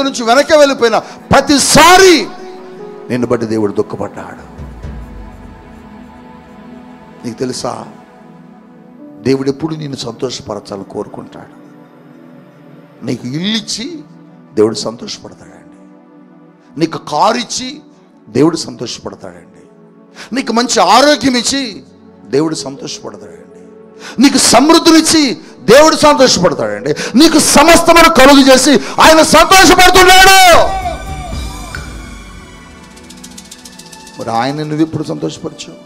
వెళ్ళిపోయిన ప్రతిసారి నిన్ను బట్టి దేవుడు దుఃఖపడ్డాడు. నీకు తెలుసా, దేవుడు ఎప్పుడు నిన్ను సంతోషపరచాలని కోరుకుంటాడు. నీకు ఇల్లు ఇచ్చి దేవుడు సంతోషపడతాడండి. నీకు కారు ఇచ్చి దేవుడు సంతోషపడతాడండి. నీకు మంచి ఆరోగ్యం ఇచ్చి దేవుడు సంతోషపడతాడండి. నీకు సమృద్ధినిచ్చి దేవుడు సంతోషపడతాడండి. నీకు సమస్తమైన కలుగు చేసి ఆయన సంతోషపడుతున్నాడు. మరి ఆయన నువ్వు ఎప్పుడు సంతోషపరచావు?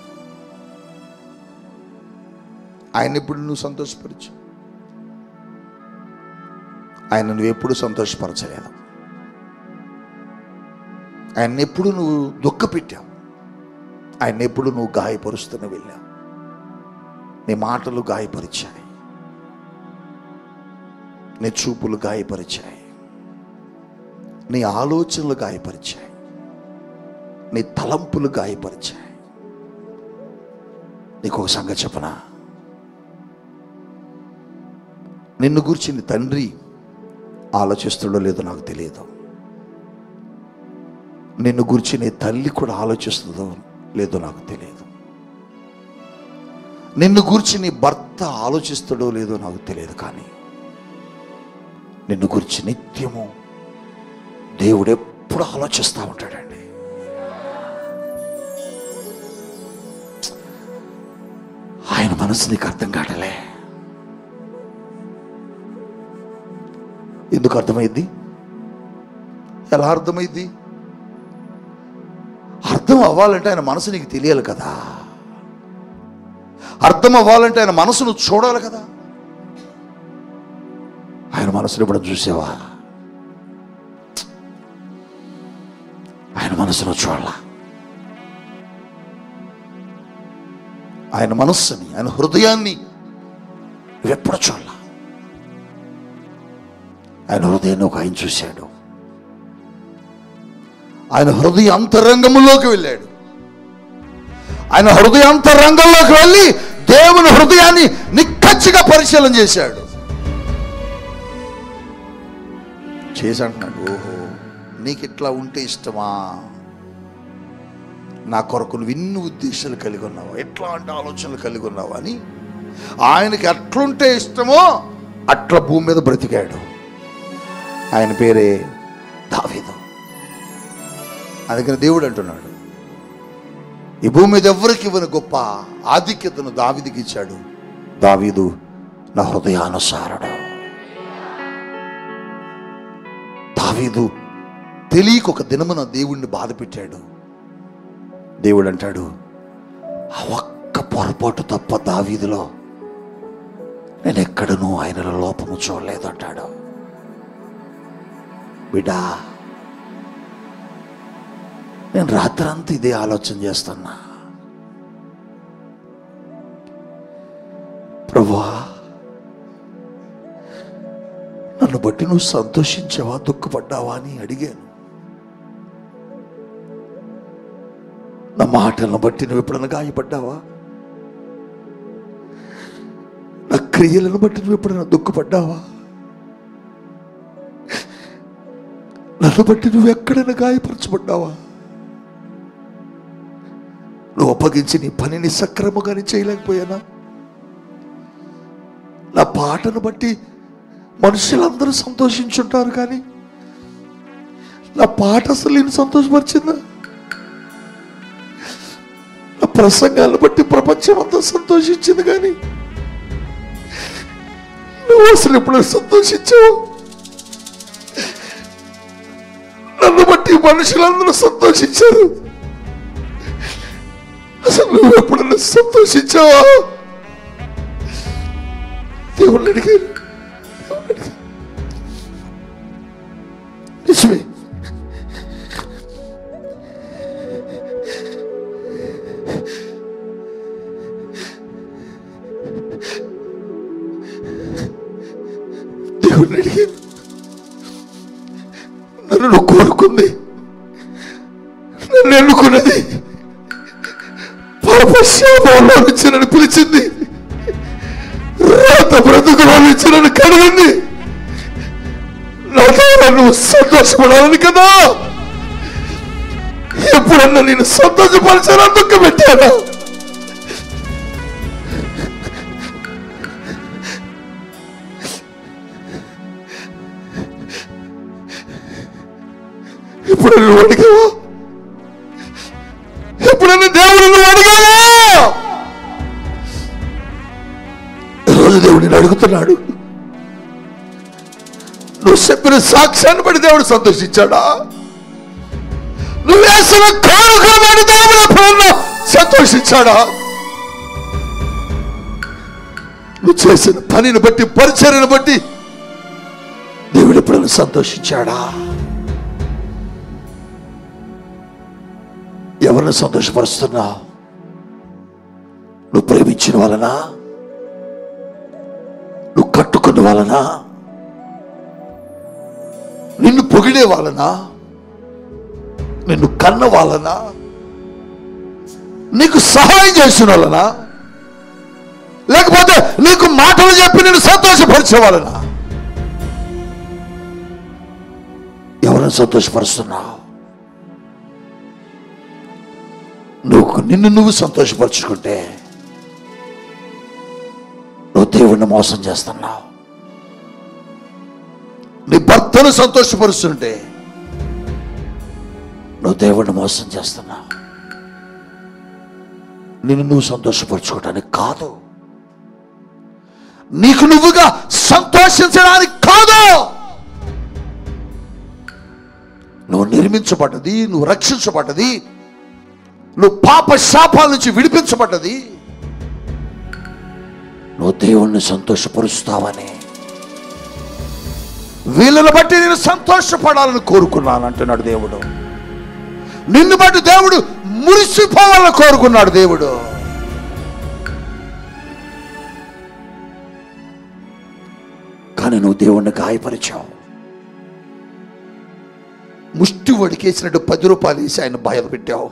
ఆయన ఎప్పుడు నువ్వు సంతోషపరచు? ఆయన నువ్వెప్పుడు సంతోషపరచలేదు. ఆయన ఎప్పుడు నువ్వు దుఃఖపెట్టావు. ఆయన ఎప్పుడు నువ్వు గాయపరుస్తూనే వెళ్ళావు. నీ మాటలు గాయపరిచాయి, నీ చూపులు గాయపరిచాయి, నీ ఆలోచనలు గాయపరిచాయి, నీ తలంపులు గాయపరిచాయి. నీకు ఒక సంగతి చెప్పనా? నిన్ను గురించి నీ తండ్రి ఆలోచిస్తుండో లేదో నాకు తెలియదు. నిన్ను గురించి నీ తల్లి కూడా ఆలోచిస్తుందో లేదో నాకు తెలియదు. నిన్ను గురించి నీ భర్త ఆలోచిస్తాడో లేదో నాకు తెలియదు. కానీ నిన్ను గురించి నిత్యము దేవుడు ఎప్పుడు ఆలోచిస్తూ ఉంటాడండి. ఆయన మనసు నీకు అర్థం కావట్లే. ఎందుకు అర్థమైంది? ఎలా అర్థమైంది? అర్థం అవ్వాలంటే ఆయన మనసు నీకు తెలియాలి కదా. అర్థం అవ్వాలంటే ఆయన మనసును చూడాలి కదా. ఆయన మనసును ఇప్పుడు చూసావా? ఆయన మనసును చూడాల. ఆయన మనస్సుని, ఆయన హృదయాన్ని నువ్వెప్పుడు చూడాల. ఆయన హృదయాన్ని ఒక ఆయన చూశాడు. ఆయన హృదయ అంతరంగంలోకి వెళ్ళాడు. ఆయన హృదయ అంతరంగంలోకి వెళ్ళి దేవుని హృదయాన్ని నిక్కచ్చిగా పరిశీలన చేశాడు. చేసి అంటున్నాడు, ఓహో నీకు ఇట్లా ఉంటే ఇష్టమా? నా కొరకు నువ్వు ఇన్ని ఉద్దేశాలు కలిగి ఉన్నావు, ఎట్లాంటి ఆలోచనలు కలిగి ఉన్నావు అని ఆయనకి ఎట్లుంటే ఇష్టమో అట్లా భూమి మీద బ్రతికాడు. ఆయన పేరే దావీదు. అందుకని దేవుడు అంటున్నాడు, ఈ భూమి మీద ఎవరికి ఇవ్వని గొప్ప ఆధిక్యతను దావీదుకి ఇచ్చాడు. దావీదు నా హృదయానుసారుడు. దావీదు తెలియక ఒక దినమున దేవుణ్ణి బాధ పెట్టాడు. దేవుడు అంటాడు, ఆ ఒక్క పొరపాటు తప్ప దావీదులో నేను ఎక్కడనూ ఆయనలో లోపము చూడలేదు అంటాడు. బిడ్డా, నేను రాత్రంతా ఇదే ఆలోచన చేస్తున్నా. ప్రభువా, నన్ను బట్టి నువ్వు సంతోషించావా, దుఃఖపడ్డావా అని అడిగాను. నా మాటలను బట్టి నువ్వు ఎప్పుడైనా గాయపడ్డావా? నా క్రియలను బట్టి నువ్వు ఎప్పుడైనా దుఃఖపడ్డావా? నన్ను బట్టి నువ్వు ఎక్కడైనా గాయపరచబడ్డావా? నువ్వు అప్పగించి నీ పనిని సక్రమంగానే చేయలేకపోయానా? నా పాటను బట్టి మనుషులందరూ సంతోషించుంటారు, కానీ నా పాట అసలు నేను సంతోషపరిచిందా? నా ప్రసంగాలను బట్టి ప్రపంచం అంతా సంతోషించింది, కానీ నువ్వు అసలు ఎప్పుడైనా సంతోషించావు? నన్ను బట్టి మనుషులందరూ సంతోషించారు, అసలు నువ్వు ఎప్పుడైనా సంతోషించావా? దేవుణ్ణి అడిగారు. నిజమే, దేవుణ్ణి అడిగారు. నన్ను కోరుకుంది, నన్ను ఎన్నుకున్నది, పాపశాపంలో నుంచి నన్ను పిలిచింది, రాత బ్రతుకులో నుంచి నన్ను కడిగింది. నా ద్వారా నువ్వు సంతోషపడాలని కదా. ఎప్పుడన్నా నేను సంతోషపరిచానా, దుఃఖం పెట్టానా? ఎప్పుడన్నా నువ్వు అడిగావా? ఎప్పుడన్నా దేవుడు నువ్వు అడిగావా? ఈరోజు దేవుడిని అడుగుతున్నాడు, నువ్వు చెప్పిన సాక్ష్యాన్ని బట్టి దేవుడు సంతోషించాడా? నువ్వు వేసిన కానుకలు బట్టి దేవుడు ఎప్పుడన్నా సంతోషించాడా? నువ్వు చేసిన పనిని బట్టి, పరిచర్యను బట్టి దేవుడు ఎప్పుడన్నా సంతోషించాడా? ఎవరిని సంతోషపరుస్తున్నావు? నువ్వు ప్రేమించిన వలన, నువ్వు కట్టుకున్న వలన, నిన్ను పొగిడే వాళ్ళనా, నిన్ను కన్న వాళ్ళనా, నీకు సహాయం చేసిన వాళ్ళనా, లేకపోతే నీకు మాటలు చెప్పి నిన్ను సంతోషపరిచే వాళ్ళనా? ఎవరిని సంతోషపరుస్తున్నావు? నిన్ను నువ్వు సంతోషపరుచుకుంటే నువ్వు దేవుణ్ణి మోసం చేస్తున్నావు. ఎవరు సంతోషపరుస్తుంటే నువ్వు దేవుడిని మోసం చేస్తున్నావు. నిన్ను నువ్వు సంతోషపరచుకోవడానికి కాదు, నీకు నువ్వుగా సంతోషించడానికి కాదు. నువ్వు నిర్మించబడ్డది, నువ్వు రక్షించబడ్డది, నువ్వు పాప శాపాల నుంచి విడిపించబడ్డది నువ్వు దేవుణ్ణి సంతోషపరుస్తావని. వీళ్ళని బట్టి నేను సంతోషపడాలని కోరుకున్నాను అంటున్నాడు దేవుడు. నిన్ను బట్టి దేవుడు మురిసిపోవాలని కోరుకున్నాడు దేవుడు. కానీ నువ్వు దేవుణ్ణి గాయపరిచావు. ముష్టి వడికేసినట్టు 10 రూపాయలు వేసి ఆయన భయం పెట్టావు.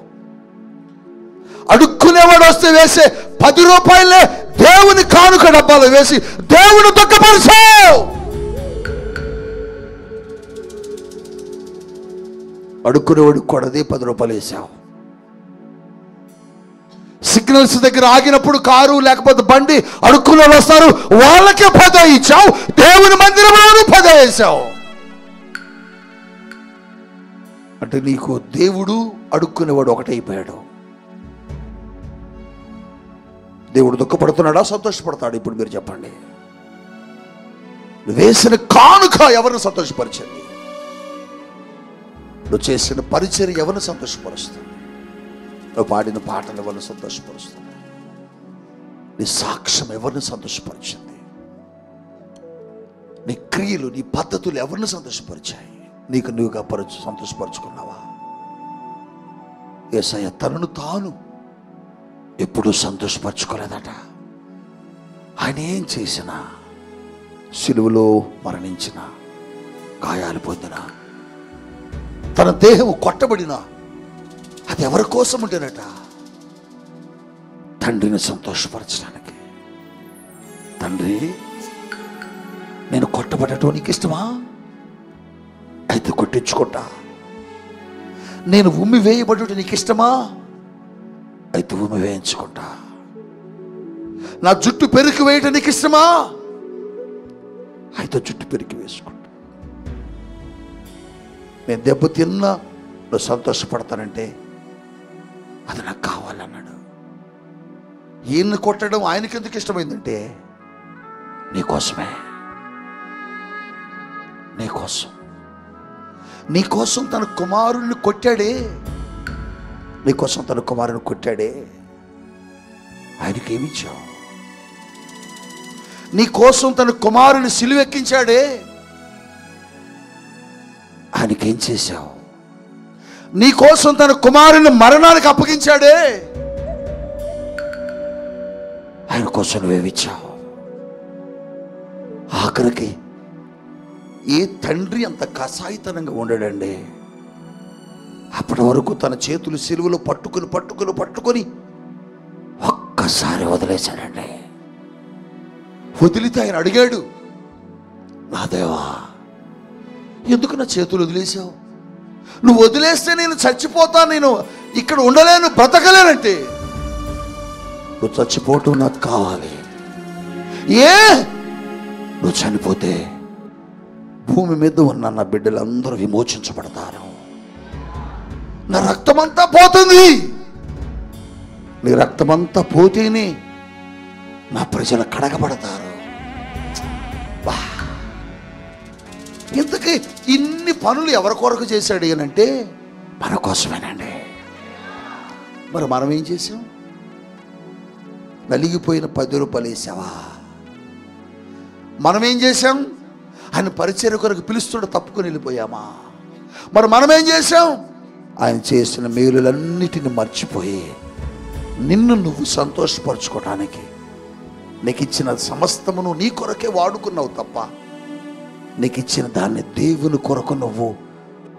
అడుక్కునేవాడు వస్తే వేసే 10 రూపాయలే దేవుని కానుక డబ్బాలు వేసి దేవుని దుఃఖపరిచావు. అడుక్కునేవాడు కొడది 10 రూపాయలు వేసావు. సిగ్నల్స్ దగ్గర ఆగినప్పుడు కారు లేకపోతే బండి అడుక్కునే వస్తారు, వాళ్ళకే 10 ఇచ్చావు. దేవుని మందిరంలో 10 వేసావు. అంటే నీకు దేవుడు అడుక్కునేవాడు ఒకటైపోయాడు. దేవుడు దుఃఖపడుతున్నాడా, సంతోషపడతాడు? ఇప్పుడు మీరు చెప్పండి. నువ్వు వేసిన కానుక ఎవరిని సంతోషపరిచింది? నువ్వు చేసిన పరిచర్య ఎవరిని సంతోషపరుస్తుంది? నువ్వు పాడిన పాటలు ఎవరిని సంతోషపరుస్తుంది? నీ సాక్ష్యం ఎవరిని సంతోషపరిచింది? నీ క్రియలు, నీ పద్ధతులు ఎవరిని సంతోషపరిచాయి? నీకు నువ్వుగా సంతోషపరుచుకున్నావా? యేసయ్య తనను తాను ఎప్పుడూ సంతోషపరచుకోలేదట. ఆయన ఏం చేసినా, సిలువలో మరణించిన, గాయాలు పొందిన, తన దేహం కొట్టబడిన, అది ఎవరి కోసం ఉంటేనట? తండ్రిని సంతోషపరచడానికి. తండ్రి, నేను కొట్టబడటం నీకు ఇష్టమా? అయితే కొట్టించుకుంటా. నేను ఉమ్మి వేయబడటం నీకు ఇష్టమా? అయితే ఉమ్మి వేయించుకుంటా. నా జుట్టు పెరికి వేయటం నీకు ఇష్టమా? అయితే జుట్టు పెరికి వేసుకుంటా. నేను దెబ్బ తిన్నా నువ్వు సంతోషపడతానంటే అది నాకు కావాలన్నాడు. ఈయన్ని కొట్టడం ఆయనకి ఎందుకు ఇష్టమైందంటే నీకోసమే. నీకోసం, నీకోసం తన కుమారుణ్ణి కొట్టాడే. నీకోసం తన కుమారుని కొట్టాడే. ఆయనకి ఏమిచ్చావు? నీకోసం తన కుమారుని సిలువెక్కించాడే. ఆయనకేం చేశావు? నీకోసం తన కుమారుని మరణానికి అప్పగించాడే. ఆయన కోసం నువ్వేమిచ్చావు? ఆఖరికి ఏ తండ్రి అంత కసాయితనంగా ఉండడండి. అప్పటి వరకు తన చేతులు సిలువలో పట్టుకొని ఒక్కసారి వదిలేశాడండి. వదిలితే ఆయన అడిగాడు, నా దేవా, ఎందుకు నా చేతులు వదిలేశావు? నువ్వు వదిలేస్తే నేను చచ్చిపోతా, నేను ఇక్కడ ఉండలేను, బ్రతకలేనంటే. నువ్వు చచ్చిపోవటం నాకు కావాలి. నువ్వు చనిపోతే భూమి మీద ఉన్న నా బిడ్డలందరూ విమోచించబడతారు. నా రక్తమంతా పోతుంది. నీ రక్తమంతా పోతేనే నా ప్రజలు కడగబడతారు. ఇంతకీ ఇన్ని పనులు ఎవరి కొరకు చేశాడు అంటే మన కోసమేనండి. మరి మనం ఏం చేసాం? నలిగిపోయిన 10 రూపాయలు వేసావా? మనం ఏం చేసాం? ఆయన పరిచర్య కొరకు పిలుస్తుంటే తప్పుకొని వెళ్ళిపోయామా? మరి మనం ఏం చేసాం? ఆయన చేసిన మేలులన్నిటిని మర్చిపోయి నిన్ను నువ్వు సంతోషపరచుకోవడానికి నీకు ఇచ్చిన సమస్తమును నీ కొరకే వాడుకున్నావు తప్ప నీకు ఇచ్చిన దాన్ని దేవుని కొరకు నువ్వు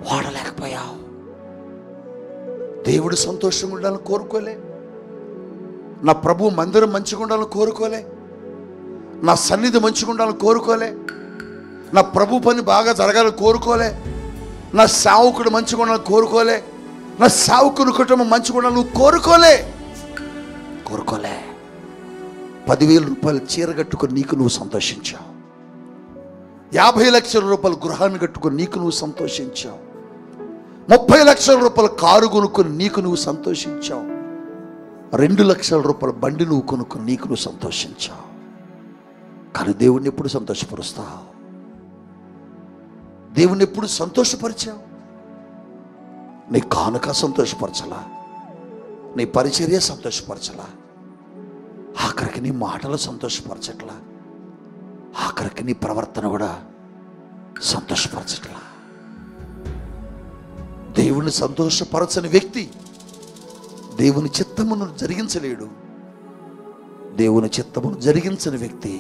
వాడలేకపోయావు. దేవుడు సంతోషంగా ఉండాలని కోరుకోలే. నా ప్రభు మందిరం మంచిగా ఉండాలని కోరుకోలే. నా సన్నిధి మంచిగా ఉండాలని కోరుకోలే. నా ప్రభు పని బాగా జరగాలని కోరుకోలే. నా సేవకుడు మంచిగా ఉండాలని కోరుకోలే. నా సేవకుని కుటుంబం మంచిగా ఉండాలని నువ్వు కోరుకోలే. 10,000 రూపాయలు చీర కట్టుకొని నీకు నువ్వు సంతోషించావు. 50 లక్షల రూపాయల గృహాన్ని కట్టుకొని నీకు నువ్వు సంతోషించావు. 30 లక్షల రూపాయల కారు కొనుక్కొని నీకు నువ్వు సంతోషించావు. 2 లక్షల రూపాయల బండి నువ్వు కొనుక్కొని నీకు నువ్వు సంతోషించావు. కానీ దేవుణ్ణి ఎప్పుడు సంతోషపరుస్తావు? దేవుణ్ణి ఎప్పుడు సంతోషపరిచావు? నీ కానుక సంతోషపరచలా, నీ పరిచర్య సంతోషపరచలా, ఆఖరికి నీ మాటలు సంతోషపరచట్లా, ఆఖరికి నీ ప్రవర్తన కూడా సంతోషపరచట్లా. దేవుని సంతోషపరచని వ్యక్తి దేవుని చిత్తమును జరిగించలేడు. దేవుని చిత్తమును జరిగించని వ్యక్తి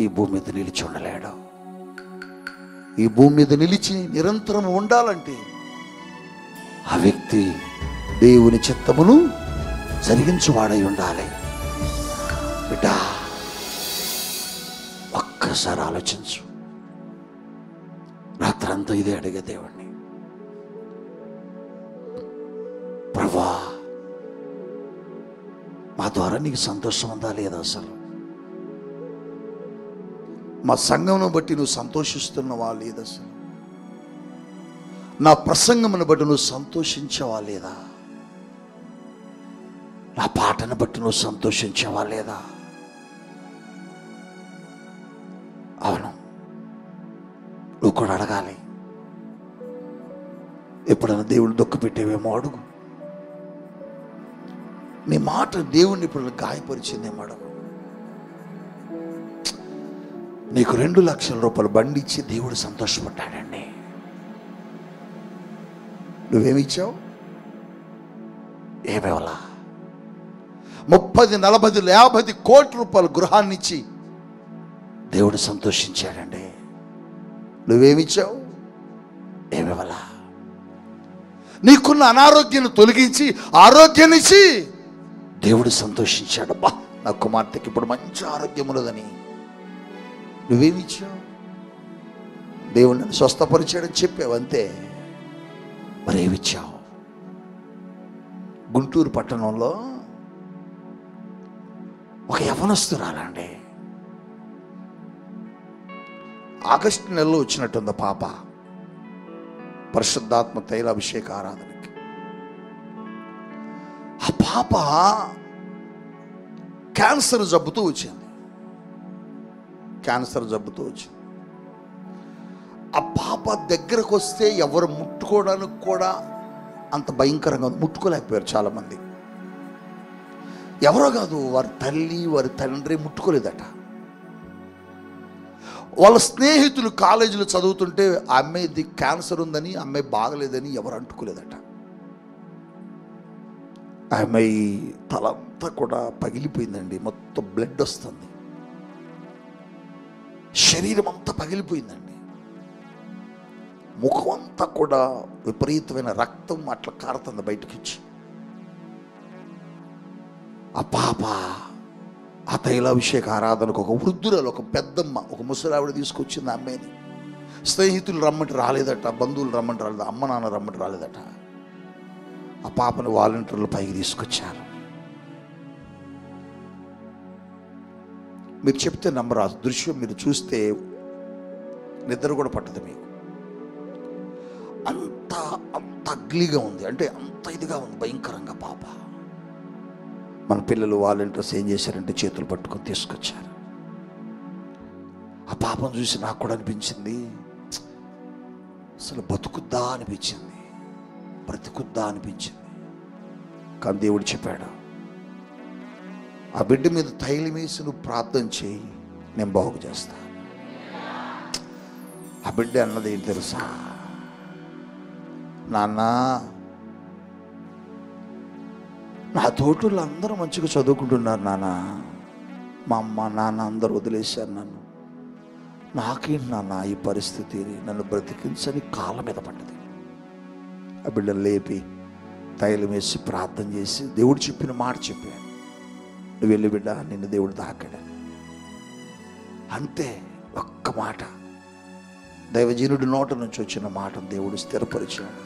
ఈ భూమి మీద నిలిచి ఉండలేడు. ఈ భూమి మీద నిలిచి నిరంతరం ఉండాలంటే ఆ వ్యక్తి దేవుని చిత్తమును జరిగించువాడై ఉండాలి. బిడ్డా, ఒక్కసారి ఆలోచించు. రాత్రంతా ఇదే అడిగే దేవుణ్ణి, ప్రభువా మా ద్వారా నీకు సంతోషం ఉందా లేదా? అసలు మా సంఘమును బట్టి నువ్వు సంతోషిస్తున్నావా లేదా? అసలు నా ప్రసంగమును బట్టి నువ్వు సంతోషించావా లేదా? నా పాటను బట్టి నువ్వు సంతోషించావా లేదా? అవును, నువ్వు కూడా అడగాలి. ఎప్పుడైనా దేవుడు దుఃఖ పెట్టేవేమో అడుగు. నీ మాట దేవుణ్ణి ఇప్పుడు గాయపరిచిందేమో అడుగు. నీకు 2 లక్షల రూపాయలు బండి ఇచ్చి దేవుడు సంతోషపడ్డాడండి. నువ్వేమిచ్చావు? ఏమేవలా? 30, 40, 50 కోట్ల రూపాయల గృహాన్ని ఇచ్చి దేవుడు సంతోషించాడండి. నువ్వేమిచ్చావు? ఏమేవలా? నీకున్న అనారోగ్యాన్ని తొలగించి ఆరోగ్యాన్ని ఇచ్చి దేవుడు సంతోషించాడు. అబ్బా, నా కుమార్తెకి ఇప్పుడు మంచి ఆరోగ్యం ఉన్నదని. నువ్వేమిచ్చావు? దేవుడు నన్ను స్వస్థపరిచాడని చెప్పావు, అంతే. మరేమిచ్చావు? గుంటూరు పట్టణంలో ఒక యవనస్తురాలండి, ఆగస్టు నెలలో వచ్చినట్టుంది పాప పరిశుద్ధాత్మ తైలాభిషేక ఆరాధనకి. ఆ పాప క్యాన్సర్ జబ్బుతో వచ్చింది. ఆ పాప దగ్గరకు వస్తే ఎవరు ముట్టుకోవడానికి కూడా అంత భయంకరంగా ముట్టుకోలేకపోయారు చాలామంది. ఎవరో కాదు, వారి తల్లి వారి తండ్రి ముట్టుకోలేదట. వాళ్ళ స్నేహితులు కాలేజీలో చదువుతుంటే ఆ అమ్మాయిది క్యాన్సర్ ఉందని, అమ్మాయి బాగలేదని ఎవరు అంటుకోలేదట. ఆ అమ్మాయి తలంతా కూడా పగిలిపోయిందండి, మొత్తం బ్లడ్ వస్తుంది, శరీరం అంతా పగిలిపోయిందండి, ముఖం అంతా కూడా విపరీతమైన రక్తం అట్లా కారుతుంది బయటకి వచ్చి. ఆ పాప ఆ తైలాభిషేక ఆరాధనకు ఒక వృద్ధురాలు, ఒక పెద్దమ్మ, ఒక ముసలావిడ తీసుకొచ్చింది ఆ అమ్మాయిని. స్నేహితులు రమ్మంటే రాలేదట, బంధువులు రమ్మంటే రాలేదు, అమ్మ నాన్న రమ్మంటే రాలేదట. ఆ పాపను వాలంటీర్లు పైకి తీసుకొచ్చారు. మీరు చెప్తే నమ్మరు, ఆ దృశ్యం మీరు చూస్తే నిద్ర కూడా పట్టదు మీకు. అంత అగ్లీగా ఉంది, అంటే అంత ఇదిగా ఉంది, భయంకరంగా పాప. మన పిల్లలు వాలంటీర్స్ ఏం చేశారంటే చేతులు పట్టుకొని తీసుకొచ్చారు. ఆ పాపను చూసి నాకు కూడా అనిపించింది, అసలు బతుకుద్దా అనిపించింది, బ్రతుకుద్దా అనిపించింది. కానీ దేవుడు చెప్పాడు, ఆ బిడ్డ మీద తైలం వేసి నువ్వు ప్రార్థన చేయి, నేను బాగు చేస్తా. ఆ బిడ్డ అన్నది ఏం తెలుసా? నాన్న, నా తోటలు అందరూ మంచిగా చదువుకుంటున్నారు నాన్న, మా అమ్మ నాన్న అందరూ వదిలేశారు నన్ను, నాకేంటి నాన్న ఈ పరిస్థితి, నన్ను బ్రతికించని కాళ్ళ మీద పడ్డది. ఆ బిడ్డను లేపి తైలం వేసి ప్రార్థన చేసి దేవుడు చెప్పిన మాట చెప్పాను, నువ్వు వెళ్ళి బిడ్డ, నిన్ను దేవుడు తాకాడని. అంతే, ఒక్క మాట, దైవజనుడి నోట నుంచి వచ్చిన మాటను దేవుడు స్థిరపరిచాడు.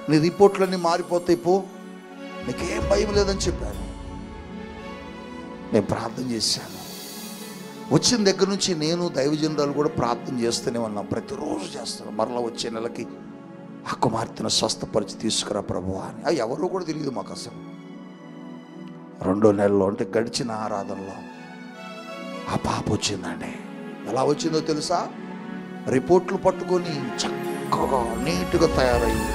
నీ రిపోర్ట్లన్నీ మారిపోతాయి, పో, నీకేం భయం లేదని చెప్పాను. నేను ప్రార్థన చేశాను, వచ్చిన దగ్గర నుంచి నేను దైవజనురాలు కూడా ప్రార్థన చేస్తూనే ఉన్నాం, ప్రతిరోజు చేస్తున్నాం. మరలా వచ్చే నెలకి ఆ కుమార్తెను స్వస్థపరిచి తీసుకురా ప్రభువా అని. అది ఎవరో కూడా తెలియదు మాకు అసలు. 2 నెలలు అంటే గడిచిన ఆరాధనలో ఆ పాప వచ్చిందండి. ఎలా వచ్చిందో తెలుసా? రిపోర్ట్లు పట్టుకొని చక్కగా నీట్గా తయారయ్యి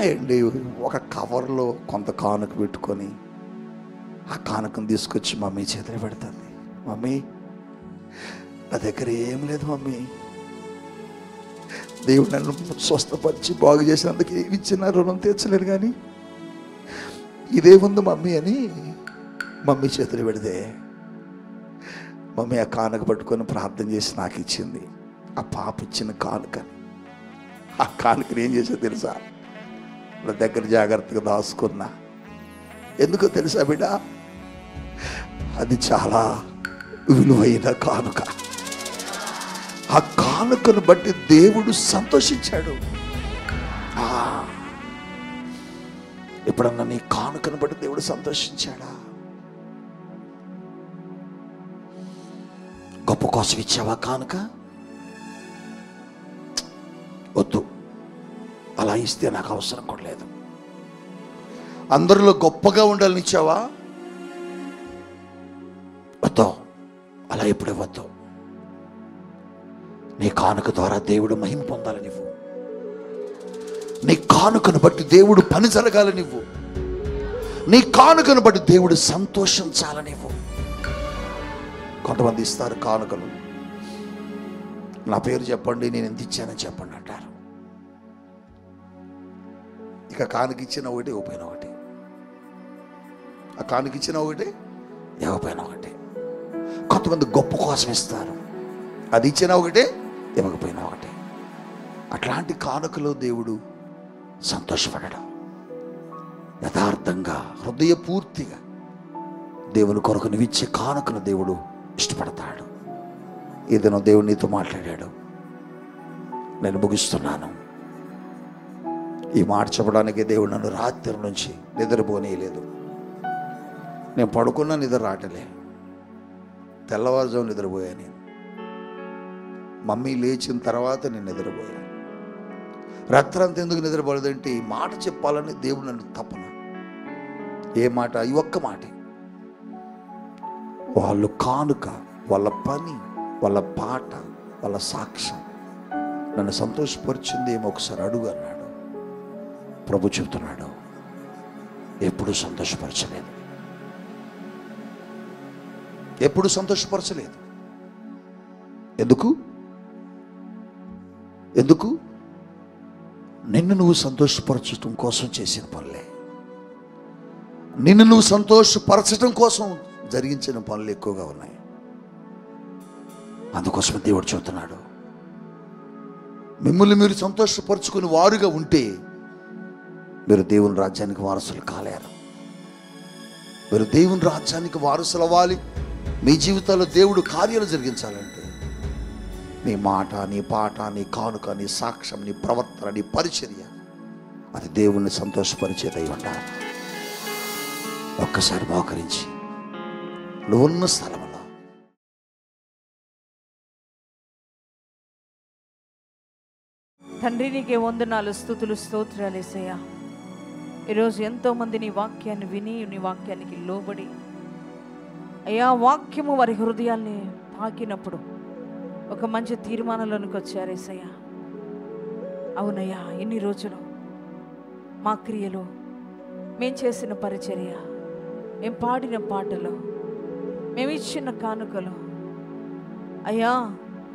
అండి ఒక కవర్లో కొంత కానుక పెట్టుకొని ఆ కానుకను తీసుకొచ్చి మమ్మీ చేతిలో పెడుతుంది. మమ్మీ, నా దగ్గర ఏం లేదు మమ్మీ, దేవుడు నన్ను స్వస్థపరిచి బాగు చేసినందుకు ఏమి ఇచ్చిన రుణం తీర్చలేడు, కానీ ఇదే ఉంది మమ్మీ అని మమ్మీ చేతులు పెడితే మమ్మీ ఆ కానుక పట్టుకొని ప్రార్థన చేసి నాకు ఇచ్చింది. ఆ పాప ఇచ్చిన కానుకని, ఆ కానుకని ఏం చేసా తెలుసా? నా దగ్గర జాగ్రత్తగా దాచుకున్నా. ఎందుకో తెలుసా బిడ్డ? అది చాలా విలువైన కానుక. ఆ కానుకను బట్టి దేవుడు సంతోషించాడు. ఎప్పుడన్నా నీ కానుకను బట్టి దేవుడు సంతోషించాడా? గొప్ప కోసం ఇచ్చావా కానుక? వద్దు, అలా ఇస్తే నాకు అవసరం కూడా లేదు. అందరిలో గొప్పగా ఉండాలని ఇచ్చావా? వద్దు, అలా ఎప్పుడే వద్దు. నీ కానుక ద్వారా దేవుడు మహిమ పొందాలి నువ్వు. నీ కానుకను బట్టి దేవుడు పని జరగాలి నువ్వు. నీ కానుకను బట్టి దేవుడు సంతోషించాలి నువ్వు. కొంతమంది ఇస్తారు కానుకలు, నా పేరు చెప్పండి, నేను ఎంత ఇచ్చానని చెప్పండి అంటారు. ఇక కానుకిచ్చిన ఒకటి, ఇవ్వపోయిన ఒకటి. ఆ కానుకిచ్చిన ఒకటి, ఇవ్వపోయిన ఒకటి. కొంతమంది గొప్ప కోసం ఇస్తారు, అది ఇచ్చిన ఒకటే, ఇవ్వకపోయినా ఒకటే. అట్లాంటి కానుకలో దేవుడు సంతోషపడడం. యథార్థంగా హృదయపూర్తిగా దేవుని కొరకు నువ్విచ్చే కానుకను దేవుడు ఇష్టపడతాడు. ఏదైనా దేవుడు నీతో మాట్లాడాడు. నేను ముగిస్తున్నాను. ఈ మాట చెప్పడానికి దేవుడు నన్ను రాత్రి నుంచి నిద్రపోనేయలేదు. నేను పడుకున్నా నిద్ర రావట్లే, తెల్లవారుజాము నిద్రపోయాను. నేను మమ్మీ లేచిన తర్వాత నేను నిద్రపోయాను. రాత్రంతా ఎందుకు నిద్రపోలేదంటే ఈ మాట చెప్పాలని దేవుడు నన్ను తపన. ఏ మాట? ఈ ఒక్క మాటే. వాళ్ళు కానుక, వాళ్ళ పని, వాళ్ళ పాట, వాళ్ళ సాక్ష్యం నన్ను సంతోషపరిచింది ఏమో ఒకసారి అడుగు అన్నాడు. ప్రభు చెబుతున్నాడు, ఎప్పుడు సంతోషపరచలేదు, ఎప్పుడు సంతోషపరచలేదు. ఎందుకు? ఎందుకు? నిన్ను నువ్వు సంతోషపరచడం కోసం చేసిన పనులే. నిన్ను నువ్వు సంతోషపరచడం కోసం జరిగించిన పనులు ఎక్కువగా ఉన్నాయి. అందుకోసం దేవుడు చెబుతున్నాడు, మిమ్మల్ని మీరు సంతోషపరచుకుని వారుగా ఉంటే మీరు దేవుని రాజ్యానికి వారసులు కాలేరు. మీరు దేవుని రాజ్యానికి వారసులు అవ్వాలి. మీ జీవితాల్లో దేవుడు కార్యాలు జరిగించాలంటే నీ మాట, నీ పాట, నీ కానుక, నీ సాక్ష్యం, నీ ప్రవర్తన, నీ పరిచర్య అది దేవుణ్ణి సంతోషపరిచేదై ఉండాలి. ఒక్కసారి మోకరించి నువ్వున్న స్థలంలో తండ్రి, నీకే వందనాలు, స్తుతులు, స్తోత్రాలు యేసయ్యా. ఈరోజు ఎంతోమంది నీ వాక్యాన్ని విని, నీ వాక్యానికి లోబడి అయ్యా వాక్యము వారి హృదయాల్ని తాకినప్పుడు ఒక మంచి తీర్మానంలోనికి వచ్చారు యేసయ్యా. అవునయ్యా, ఇన్ని రోజులు మా క్రియలు, మేం చేసిన పరిచర్య, మేం పాడిన పాటలు, మేము ఇచ్చిన కానుకలు, అయ్యా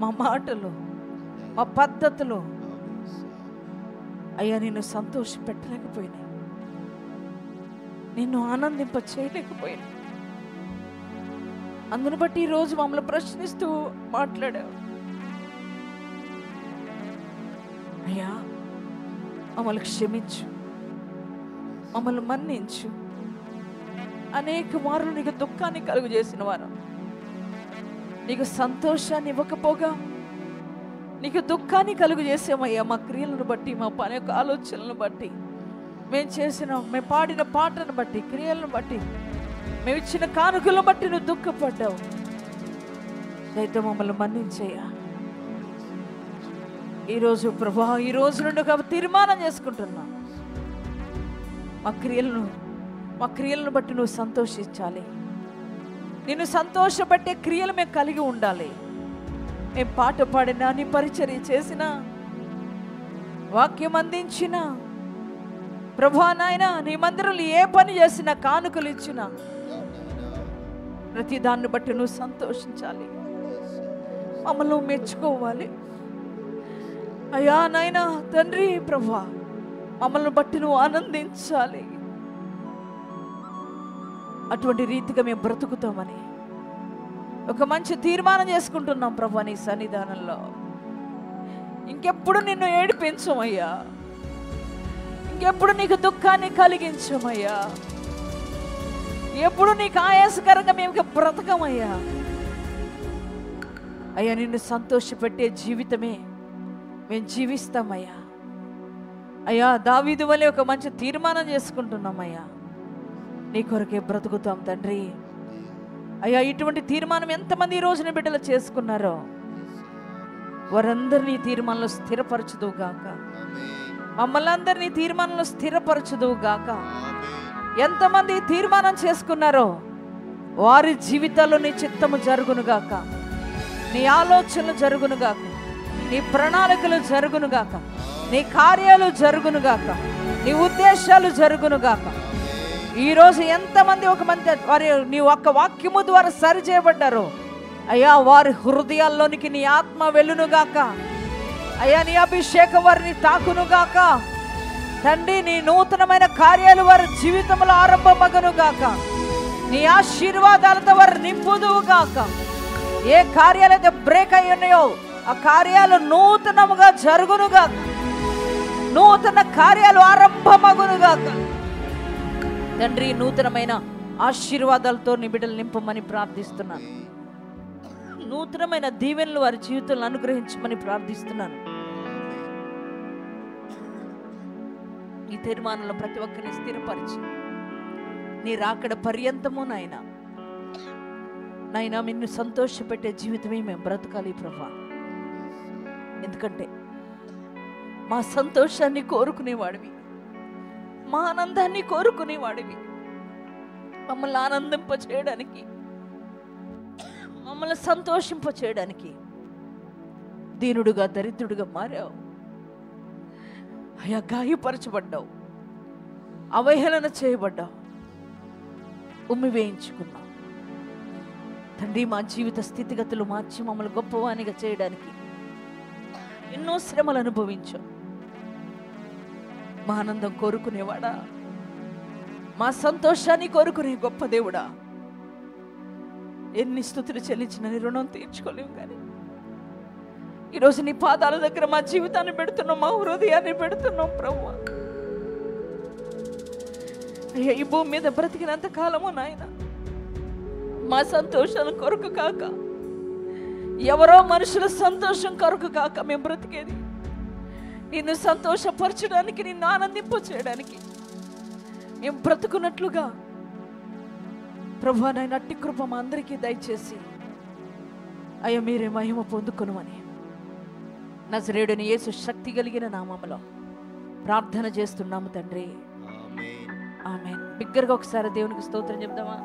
మా మాటలు, మా పద్ధతులు అయ్యా నిన్ను సంతోష పెట్టలేకపోయినాయి, నిన్ను ఆనందింప చేయలేకపోయినా. అందును బట్టి ఈరోజు మమ్మల్ని ప్రశ్నిస్తూ మాట్లాడావు అయ్యా. మమ్మల్ని క్షమించు, మమ్మల్ని మన్నించు. అనేక మార్లు నీకు దుఃఖాన్ని కలుగు చేసిన వారు, నీకు సంతోషాన్ని ఇవ్వకపోగా నీకు దుఃఖాన్ని కలుగు చేసామయ్యా. మా క్రియలను బట్టి, మా పని యొక్క ఆలోచనలను బట్టి, మేము పాడిన పాటను బట్టి, క్రియలను బట్టి, మేము ఇచ్చిన కానుకలను బట్టి నువ్వు దుఃఖపడ్డావు. దయతో మమ్మల్ని మన్నించయ్యా. ఈరోజు ప్రభా, ఈ రోజు నుండి ఒక తీర్మానం చేసుకుంటున్నా. మా క్రియలను బట్టి నువ్వు సంతోషించాలి. నిన్ను సంతోషపెట్టే క్రియలు మేము కలిగి ఉండాలి. మేము పాట పాడినా, నీ పరిచర్య చేసినా, వాక్యం అందించినా, ప్రభా నాయన నీ మందిరంలో ఏ పని చేసినా, కానుకలు ఇచ్చినా, ప్రతి దాన్ని బట్టి నువ్వు సంతోషించాలి. మమ్మల్ని నువ్వు మెచ్చుకోవాలి అయ్యా. నాయనా తండ్రి ప్రభా, మమ్మల్ని బట్టి నువ్వు ఆనందించాలి. అటువంటి రీతిగా మేము బ్రతుకుతామని ఒక మంచి తీర్మానం చేసుకుంటున్నాం ప్రభా నీ సన్నిధానంలో. ఇంకెప్పుడు నిన్ను ఏడిపించమయ్యా, ఇంకెప్పుడు నీకు దుఃఖాన్ని కలిగించమయ్యా, ఎప్పుడు నీకు ఆయాసకరంగా మేము బ్రతకమయ్యా. అయ్యా, నిన్ను సంతోషపెట్టే జీవితమే మేము జీవిస్తామయ్యా. అయ్యా, దావీదు వలె ఒక మంచి తీర్మానం చేసుకుంటున్నామయ్యా. నీ కొరకే బ్రతుకుతాం తండ్రి. అయ్యా, ఇటువంటి తీర్మానం ఎంతమంది ఈ రోజున బిడ్డలు చేసుకున్నారో వారందరినీ తీర్మానంలో స్థిరపరచుదువుగాక. మమ్మల్ని అందరినీ తీర్మానంలో స్థిరపరచుదువుగాక. ఎంతమంది తీర్మానం చేసుకున్నారో వారి జీవితాల్లో నీ చిత్తము జరుగునుగాక, నీ ఆలోచనలు జరుగునుగాక, నీ ప్రణాళికలు జరుగునుగాక, నీ కార్యాలు జరుగునుగాక, నీ ఉద్దేశాలు జరుగునుగాక. ఈరోజు ఎంతమంది వారి నీ ఒక్క వాక్యము ద్వారా సరి చేయబడ్డారో అయ్యా, వారి హృదయాల్లోనికి నీ ఆత్మ వెళ్ళునుగాక. అయ్యా, నీ అభిషేకం వారిని తాకునుగాక తండ్రి. నీ నూతనమైన కార్యాలు వారి జీవితంలో ఆరంభమగునుగాక. నీ ఆశీర్వాదాలతో వారు నింపుదువుగాక. ఏ కార్యాలైతే బ్రేక్ అయి ఉన్నాయో ఆ కార్యాలు నూతనముగా జరుగునుగాక. నూతన కార్యాలు ఆరంభమగునుగాక తండ్రి. నూతనమైన ఆశీర్వాదాలతో నీ బిడ్డలు నింపమని ప్రార్థిస్తున్నాను. నూతనమైన దీవెనలు వారి జీవితాలను అనుగ్రహించమని ప్రార్థిస్తున్నాను. ఈ తీర్మానంలో ప్రతి ఒక్కరిని స్థిరపరిచి నీ రాకడ పర్యంతము నాయనా నిన్ను సంతోషపెట్టే జీవితమే మేము బ్రతకాలి ప్రభా. ఎందుకంటే మా సంతోషాన్ని కోరుకునేవాడివి, మా ఆనందాన్ని కోరుకునేవాడివి. మమ్మల్ని ఆనందింపచేయడానికి, మమ్మల్ని సంతోషింపచేయడానికి దీనుడుగా దరిద్రుడుగా మారావు అయ్యా. గాయపరచబడ్డావు, అవహేళన చేయబడ్డావు, ఉమ్మి వేయించుకున్నావు తండ్రి. మా జీవిత స్థితిగతులు మార్చి మమ్మల్ని గొప్పవానిగా చేయడానికి ఎన్నో శ్రమలు అనుభవించావు. మా ఆనందం కోరుకునేవాడా, మా సంతోషాన్ని కోరుకునే గొప్ప దేవుడా, ఎన్ని స్తుతులు చెల్లించిన నీ రుణం తీర్చుకోలేము. కానీ ఈరోజు నీ పాదాల దగ్గర మా జీవితాన్ని పెడుతున్నాం, మా హృదయాన్ని పెడుతున్నాం ప్రభువా. అయ్యా, ఈ భూమి మీద బ్రతికినంత కాలము నాయన మా సంతోషాల కొరకు కాక, ఎవరో మనుషుల సంతోషం కొరకు కాక మేము బ్రతికేది నిన్ను సంతోషపరచడానికి, నిన్ను ఆనందింప చేయడానికి మేము బ్రతుకున్నట్లుగా ప్రభువా నాయన అట్టి కృప మా అందరికీ దయచేసి అయ్యా మీరే మహిమ పొందుకొనుమని నజరేయుడైన యేసు శక్తి కలిగిన నామములో ప్రార్థన చేస్తున్నాము తండ్రి. ఆమేన్. బిగ్గరగా ఒకసారి దేవునికి స్తోత్రం చెప్దామా?